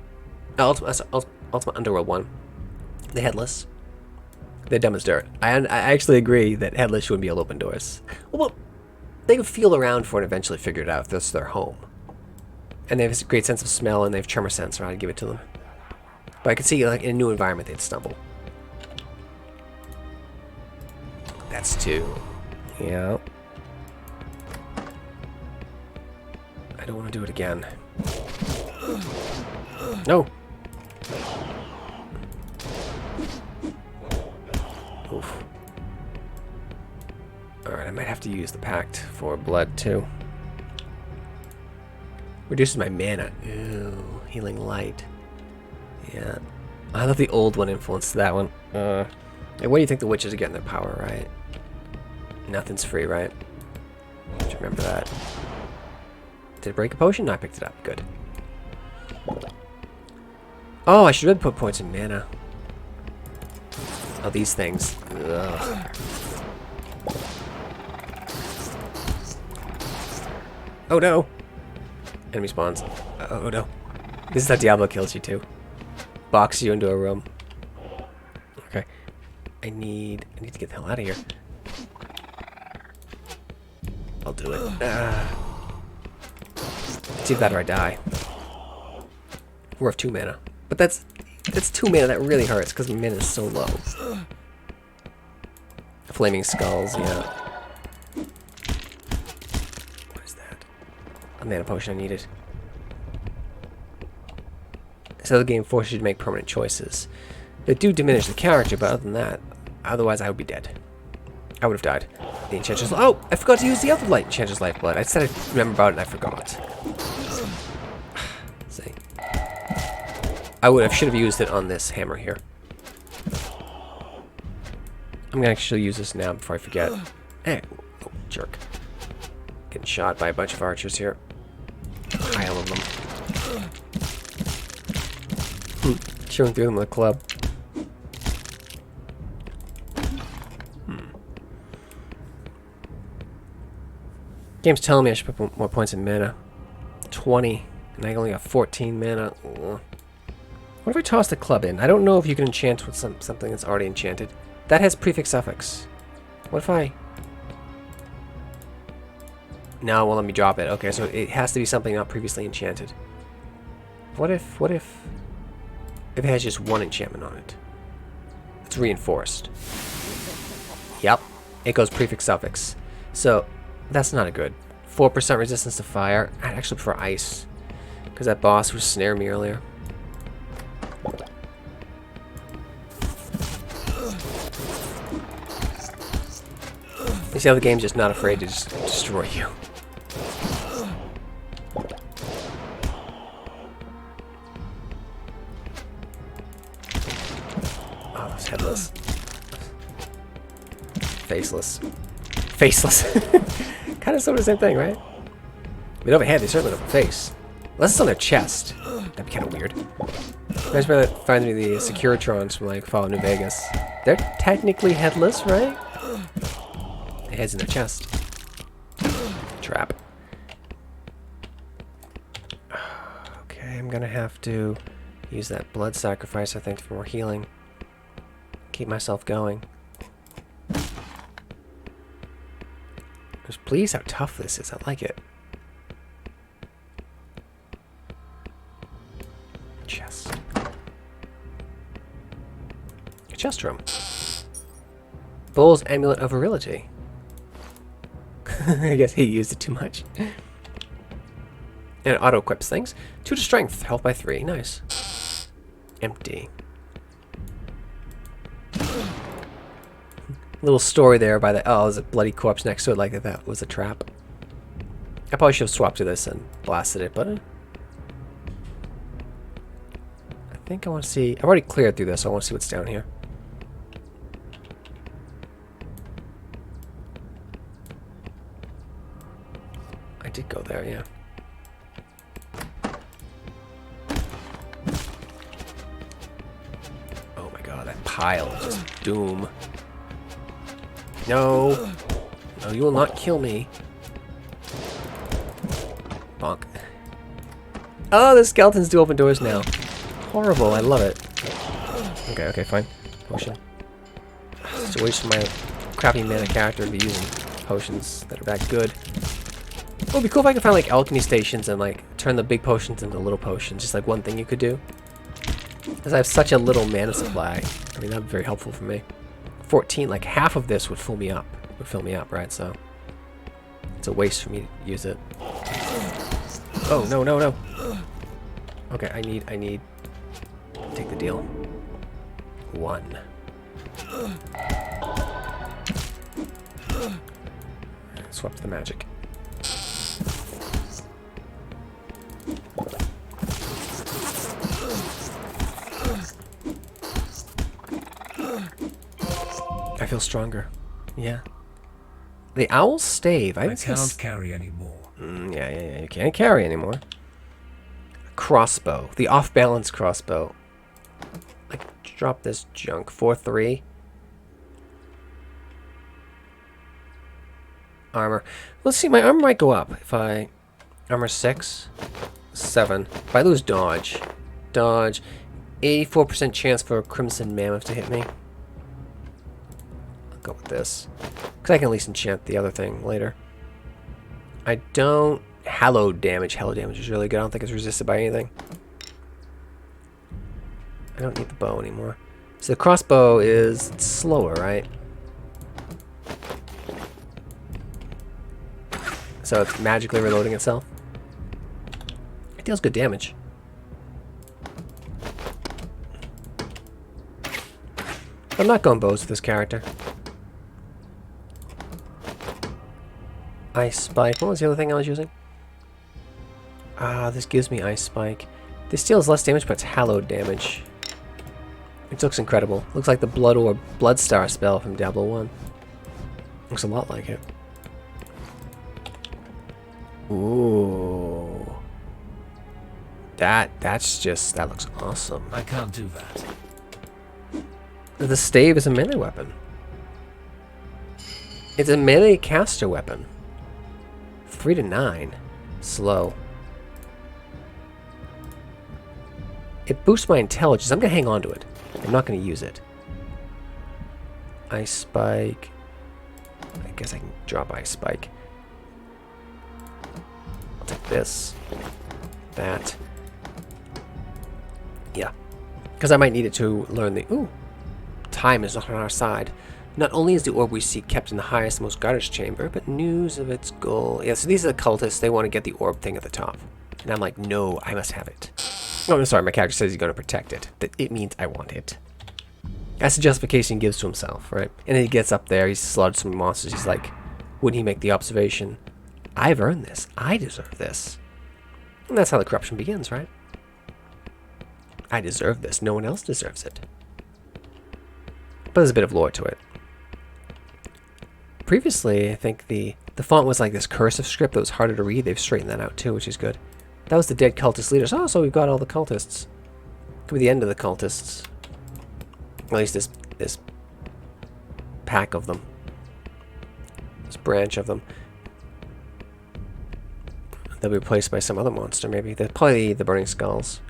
[SPEAKER 1] Ultima Underworld 1. The Headless. They're dumb as dirt. I actually agree that Headless shouldn't be able to open doors. Well, they can feel around for it and eventually figure it out if that's their home. And they have a great sense of smell and they have tremor sense, or I'd give it to them. But I could see, like, in a new environment, they'd stumble. That's 2. Yeah. I don't want to do it again. No. Oof. Alright, I might have to use the pact for blood too. Reduces my mana. Ew. Healing light. Yeah. I love the old one influenced that one. And where do you think the witches are getting their power, right? Nothing's free, right? Just remember that. Did it break a potion? No, I picked it up. Good. Oh, I should really put points in mana. Oh, these things. Ugh. Oh no! Enemy spawns. Oh no. This is how Diablo kills you too. Box you into a room. Okay. I need to get the hell out of here. I'll do it. It's either that or I die. We're of 2 mana. But that's 2 mana that really hurts because my mana is so low. Flaming skulls, yeah. What is that? A mana potion I needed. So the game forces you to make permanent choices. They do diminish the character, but other than that, otherwise I would be dead. I would have died. The Enchantress... Oh! I forgot to use the other light Enchantress Lifeblood. I said I'd remember about it and I forgot. See. I should have used it on this hammer here. I'm gonna actually use this now before I forget. Hey. Oh, jerk. Getting shot by a bunch of archers here. Pile of them. Chewing through them with a club. Game's telling me I should put more points in mana. 20. And I only got 14 mana. Ugh. What if I toss the club in? I don't know if you can enchant with something that's already enchanted. That has prefix suffix. What if I... No, it won't let me drop it. Okay, so it has to be something not previously enchanted. What if it has just one enchantment on it? It's reinforced. Yep. It goes prefix suffix. So, that's not a good. 4% resistance to fire. I'd actually prefer ice. Because that boss was snaring me earlier. You see how the game's just not afraid to just destroy you. Oh, it's headless. Faceless. Faceless. Kind of sort of the same thing, right? They don't have a head, they certainly don't have a face. Unless it's on their chest. That'd be kind of weird. Reminds me that finds me the Securitrons from like Fallout New Vegas. They're technically headless, right? The head's in their chest. Trap. Okay, I'm gonna have to use that blood sacrifice, I think, for more healing. Keep myself going. I was pleased how tough this is. I like it. Chest. A chest room. Bull's Amulet of Virility. I guess he used it too much. And it auto-equips things. 2 to strength. Health by 3. Nice. Empty. Little story there by the... Oh, there's a bloody corpse next to it like that was a trap. I probably should have swapped to this and blasted it, but... I think I want to see... I've already cleared through this, so I want to see what's down here. I did go there, yeah. Oh my god, that pile of just doom. No! No, you will not kill me. Bonk. Oh, the skeletons do open doors now. Horrible, I love it. Okay, okay, fine. Potion. It's a waste of my crappy mana character to be using potions that are that good. It would be cool if I could find like alchemy stations and like turn the big potions into little potions. Just like one thing you could do. Because I have such a little mana supply. I mean, that would be very helpful for me. 14, like half of this would fill me up. Right? So it's a waste for me to use it. Oh, no, no, no. Okay, I need take the deal. 1. Swap to the magic. I feel stronger. Yeah. The owl's stave.
[SPEAKER 2] I can't carry anymore.
[SPEAKER 1] Yeah. You can't carry anymore. Crossbow. The off-balance crossbow. I can drop this junk. 4-3. Armor. Let's see. My armor might go up if I... Armor 6. 7. If I lose dodge. Dodge. 84% chance for a Crimson Mammoth to hit me. I'll go with this. Because I can at least enchant the other thing later. I don't... Hallowed damage. Hallowed damage is really good. I don't think it's resisted by anything. I don't need the bow anymore. So the crossbow is slower, right? So it's magically reloading itself. It deals good damage. I'm not going bows with this character. Ice Spike. What was the other thing I was using? Ah, this gives me Ice Spike. This deals less damage, but it's hallowed damage. It looks incredible. Looks like the Blood Orb Bloodstar spell from Diablo 1. Looks a lot like it. Ooh. That looks awesome.
[SPEAKER 2] I can't do that.
[SPEAKER 1] The stave is a melee weapon. It's a melee caster weapon. 3 to 9. Slow. It boosts my intelligence. I'm going to hang on to it. I'm not going to use it. Ice Spike. I guess I can drop Ice Spike. I'll take this. That. Yeah. Because I might need it to learn the... Ooh. Time is not on our side. Not only is the orb we seek kept in the highest, most guarded chamber, but news of its goal... Yeah, so these are the cultists. They want to get the orb thing at the top. And I'm like, no, I must have it. Oh, I'm sorry, my character says he's going to protect it. That it means I want it. That's the justification he gives to himself, right? And then he gets up there, he's slaughtered some monsters, he's like, wouldn't he make the observation, I've earned this, I deserve this. And that's how the corruption begins, right? I deserve this, no one else deserves it. But there's a bit of lore to it. Previously, I think the font was like this cursive script that was harder to read. They've straightened that out too, which is good. That was the dead cultist leaders. Oh, so we've got all the cultists. Could be the end of the cultists. At least this pack of them. This branch of them. They'll be replaced by some other monster, maybe. They're probably the Burning Skulls.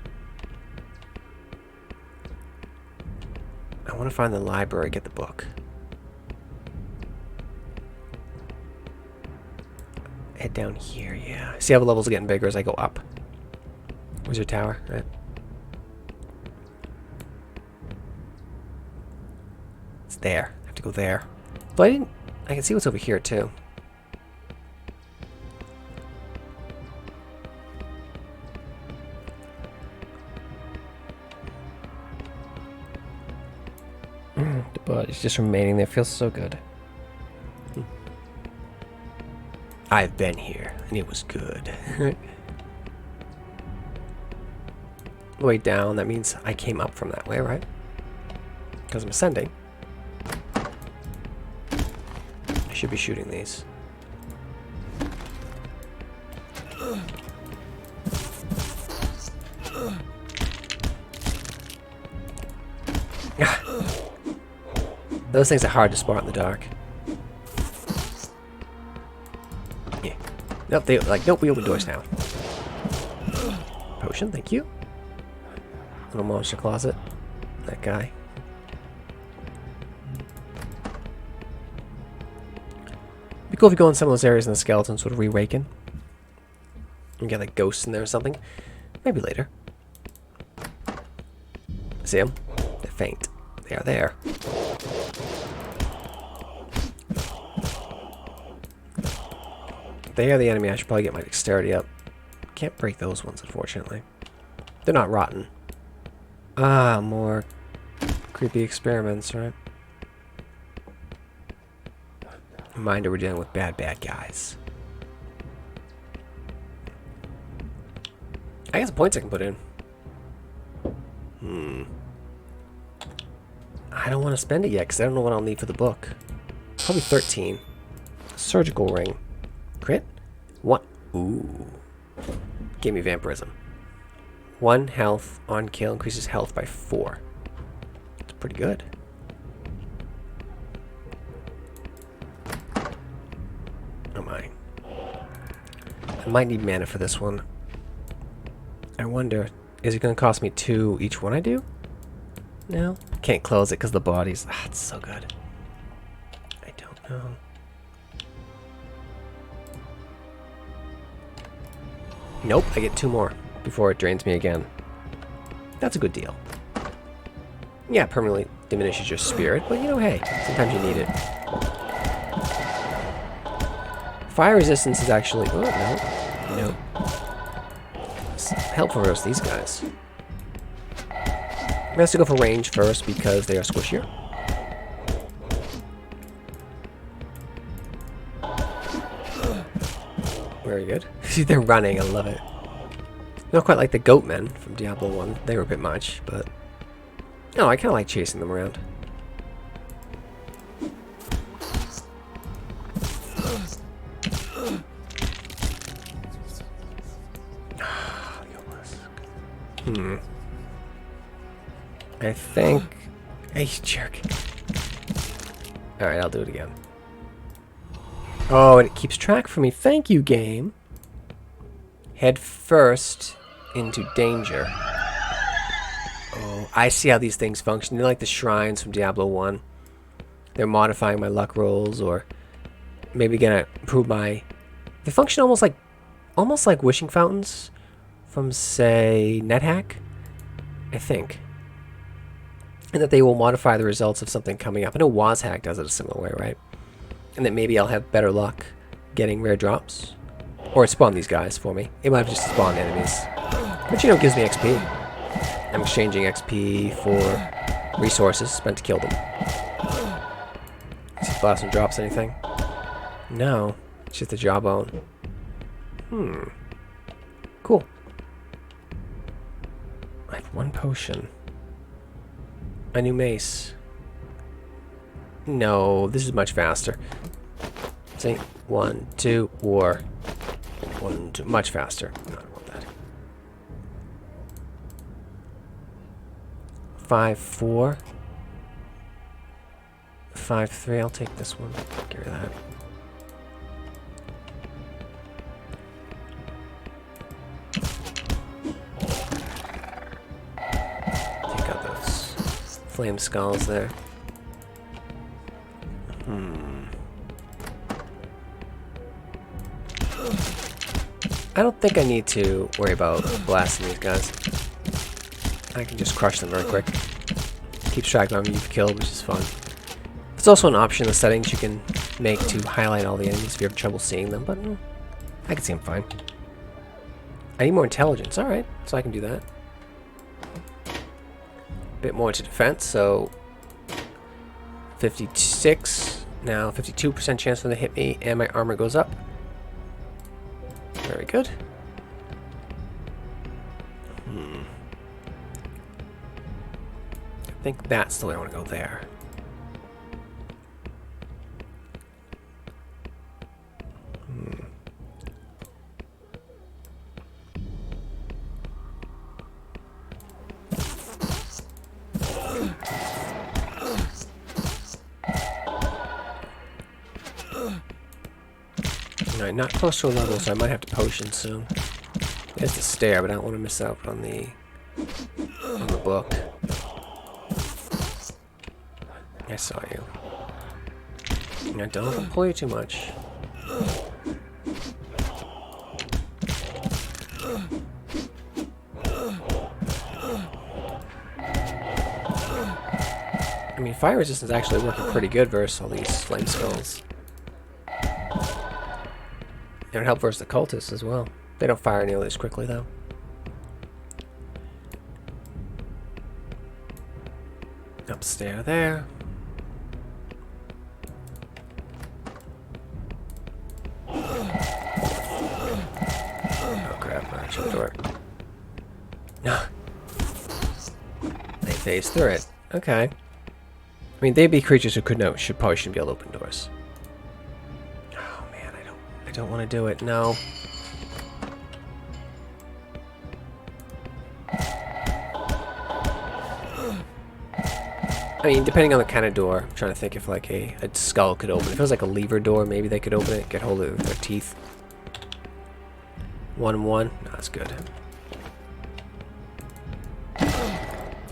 [SPEAKER 1] I want to find the library, get the book. Head down here, yeah. See how the levels are getting bigger as I go up. Wizard Tower, right? It's there. I have to go there. But I can see what's over here too. The body's just remaining there. Feels so good. I've been here, and it was good. The way down, that means I came up from that way, right? Because I'm ascending. I should be shooting these. Those things are hard to spot in the dark. Yeah. Nope, they like, nope, we open doors now. Potion, thank you. Little monster closet. That guy. Be cool if you go in some of those areas and the skeletons would reawaken. You get like ghosts in there or something. Maybe later. See them? They're faint. They are there. If they are the enemy, I should probably get my dexterity up. Can't break those ones, unfortunately. They're not rotten. Ah, more creepy experiments, right? Reminder, we're dealing with bad guys. I got some points I can put in. I don't want to spend it yet because I don't know what I'll need for the book. Probably 13. Surgical ring. Crit? What? Ooh. Gave me vampirism. 1 health on kill increases health by 4. It's pretty good. Oh my. I might need mana for this one. I wonder, is it going to cost me 2 each one I do? No? Can't close it because the bodies. Ah, it's so good. I don't know. Nope, I get 2 more before it drains me again. That's a good deal. Yeah, permanently diminishes your spirit, but you know, hey, sometimes you need it. Fire resistance is actually... Oh, no. No. It's helpful versus these guys. I have to go for range first because they are squishier. Very good. See, they're running. I love it. Not quite like the goat men from Diablo 1. They were a bit much, but... No, I kind of like chasing them around. I think... Hey, jerk. Alright, I'll do it again. Oh, and it keeps track for me. Thank you, game. Head first into danger. Oh, I see how these things function. They're like the shrines from Diablo 1. They're modifying my luck rolls, or maybe gonna improve my... They function almost like wishing fountains from, say, NetHack, I think. And that they will modify the results of something coming up. I know WazHack does it a similar way, right? And that maybe I'll have better luck getting rare drops. Or it spawned these guys for me. It might have just spawned enemies. But you know, it gives me XP. I'm exchanging XP for resources spent to kill them. See if Blossom drops anything. No. It's just a jawbone. Cool. I have 1 potion. A new mace. No, this is much faster. Say 1, 2, or 1, 2. Much faster. No, I don't want that. 5, 4. 5, 3. I'll take this one. Get rid of that. Take out those flame skulls there. I don't think I need to worry about blasting these guys. I can just crush them very quick. Keeps track of how many you've killed, which is fun. There's also an option in the settings you can make to highlight all the enemies if you have trouble seeing them, but I can see them fine. I need more intelligence. Alright, so I can do that. A bit more to defense, so 56. Now 52% chance for them to hit me, and my armor goes up. Very good. I think that's the way I want to go there. Alright, not close to a level, so I might have to potion soon. There's the stair, but I don't want to miss out on the book. I saw you. Now don't pull you too much. I mean, fire resistance is actually working pretty good versus all these flame skulls. It would help versus the cultists as well. They don't fire nearly as quickly, though. Upstairs there. Oh crap, I shut the door. No. They phase through it. Okay. I mean, they'd be creatures who probably shouldn't be able to open doors. Oh man, I don't want to do it. No. I mean, depending on the kind of door, I'm trying to think if like a skull could open. If it was like a lever door, maybe they could open it, get hold of it with their teeth. 1-1. No, that's good.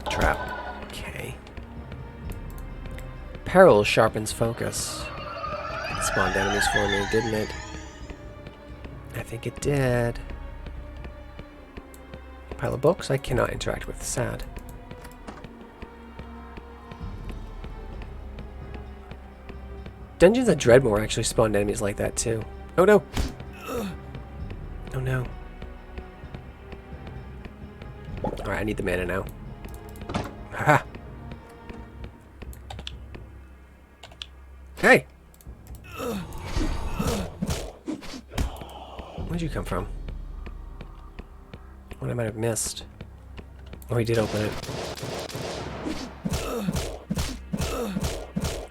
[SPEAKER 1] Trap. Okay. Peril sharpens focus. It spawned enemies for me, didn't it? I think it did. Pile of books I cannot interact with. Sad. Dungeons of Dreadmore actually spawned enemies like that too. Oh no! Oh no. Alright, I need the mana now. Haha! Hey! Where'd you come from? What I might have missed. Oh, he did open it.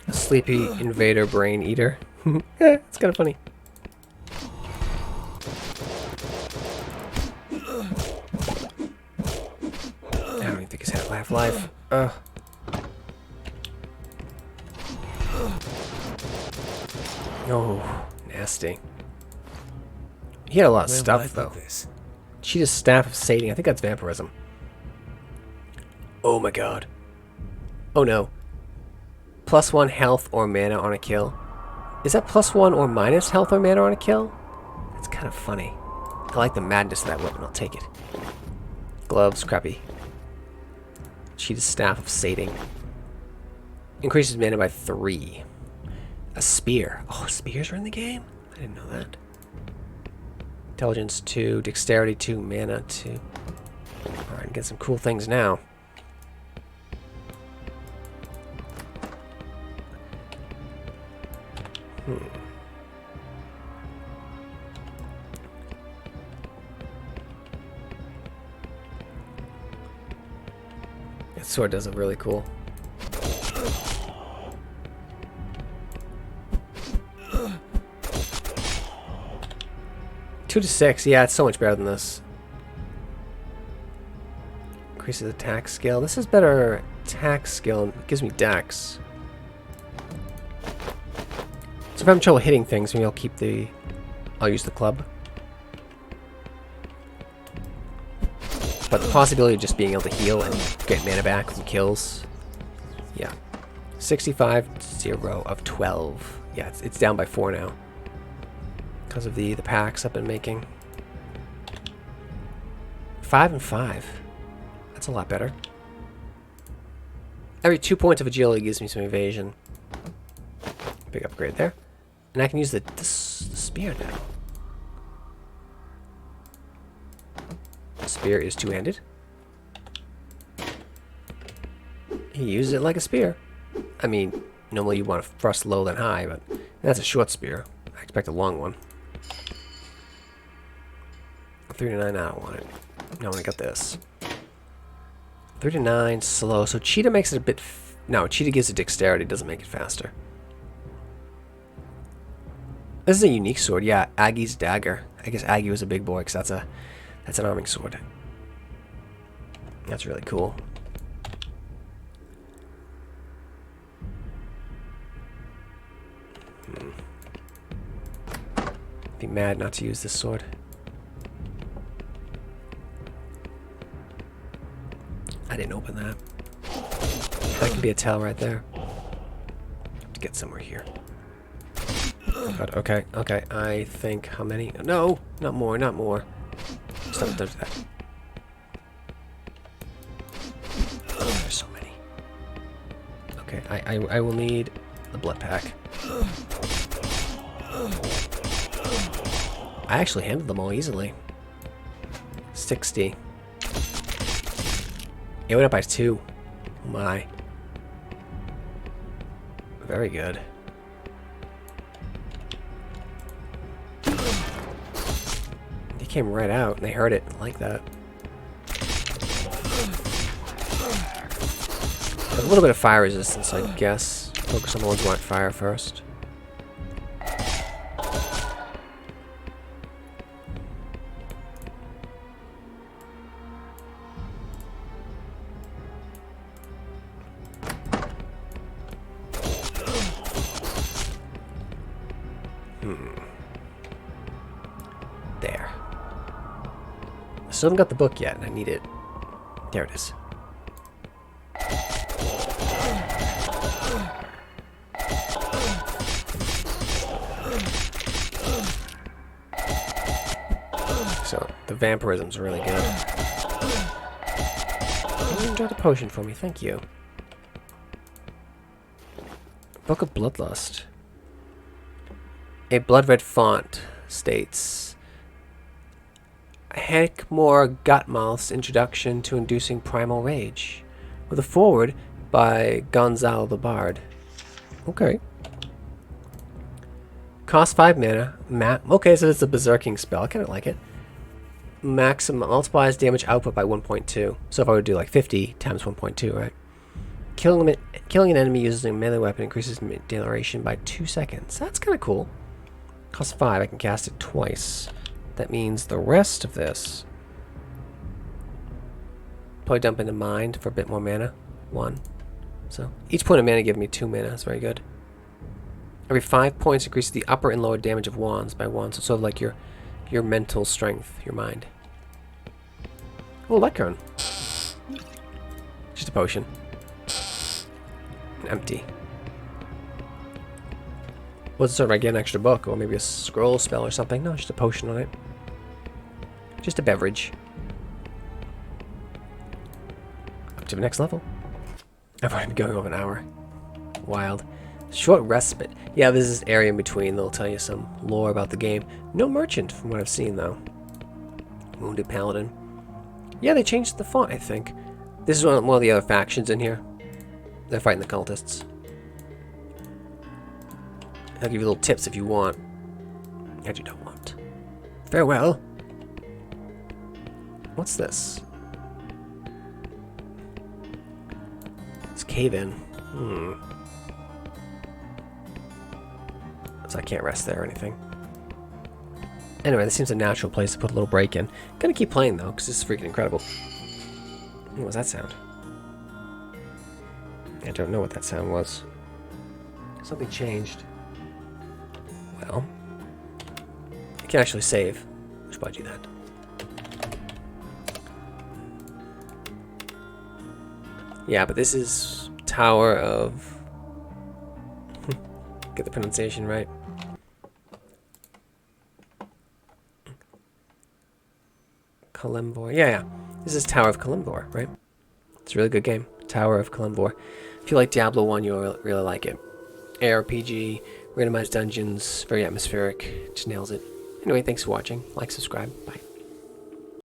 [SPEAKER 1] A sleepy invader brain eater. It's kind of funny. I don't even think he's had half-life. Oh, nasty. He had a lot of stuff, though. Cheetah's Staff of Sating. I think that's vampirism. Oh my god. Oh no. +1 health or mana on a kill. Is that +1 or minus health or mana on a kill? That's kind of funny. I like the madness of that weapon. I'll take it. Gloves, crappy. Cheetah's Staff of Sating. Increases mana by 3. A spear. Oh, spears are in the game? I didn't know that. Intelligence 2, Dexterity 2, Mana 2. Alright, get some cool things now. That sword does it really cool. Two to 6, yeah, it's so much better than this. Increases attack skill. This is better attack skill. It gives me dex. So if I'm having trouble hitting things, maybe I'll use the club. But the possibility of just being able to heal and get mana back from kills. Yeah. 65, 0 of 12. Yeah, it's down by 4 now. Because of the packs I've been making. 5 and 5. That's a lot better. Every 2 points of agility gives me some evasion. Big upgrade there. And I can use the spear now. The spear is two-handed. He uses it like a spear. I mean, normally you want to thrust low than high, but that's a short spear. I expect a long one. 3 to 9, I don't want it. No, I got this. 3 to 9, slow. So Cheetah makes it a bit... No, Cheetah gives it dexterity, doesn't make it faster. This is a unique sword. Yeah, Aggie's dagger. I guess Aggie was a big boy, because that's an arming sword. That's really cool. Be mad not to use this sword. I didn't open that. That could be a tell right there. Have to get somewhere here. God, okay, okay. I think how many? No, not more, not more. Stop, don't do that. Oh, there's so many. Okay, I will need the blood pack. I actually handled them all easily. 60. It went up by 2. Oh my. Very good. They came right out and they heard it like that. A little bit of fire resistance, I guess. Focus on the ones who want fire first. There. I still haven't got the book yet, and I need it. There it is. So, the vampirism's really good. You enjoyed the potion for me, thank you. Book of Bloodlust. A blood red font states Heckmore Gutmouth's Introduction to Inducing Primal Rage, with a foreword by Gonzalo the Bard. Okay. Cost 5 mana. Okay, so it's a berserking spell. I kind of like it. Maximum multiplies damage output by 1.2. So if I would do like 50 times 1.2, right? Killing an enemy using a melee weapon increases duration by 2 seconds. That's kind of cool. Cost 5. I can cast it twice. That means the rest of this probably dump into Mind for a bit more mana. 1. So each point of mana gives me 2 mana. That's very good. Every 5 points increases the upper and lower damage of wands by 1. So sort of like your mental strength, your mind. Oh, Lectern. Just a potion. Empty. Was it sort of I get an extra book or maybe a scroll spell or something? No, just a potion on it. Just a beverage. Up to the next level. I've already been going over an hour. Wild. Short respite. Yeah, this is area in between. They'll tell you some lore about the game. No merchant from what I've seen though. Wounded Paladin. Yeah, they changed the font, I think. This is one of the other factions in here. They're fighting the cultists. I'll give you little tips if you want. I do not want. Farewell. What's this? It's cave in. So I can't rest there or anything. Anyway, this seems a natural place to put a little break in. Gonna keep playing though, because this is freaking incredible. What was that sound? I don't know what that sound was. Something changed. Well, I can actually save. I should probably do that. Yeah, but this is Tower of... Get the pronunciation right. Kalemonvo. Yeah. This is Tower of Kalemonvo, right? It's a really good game. Tower of Kalemonvo. If you like Diablo 1, you'll really like it. ARPG, randomized dungeons, very atmospheric. Just nails it. Anyway, thanks for watching. Like, subscribe. Bye.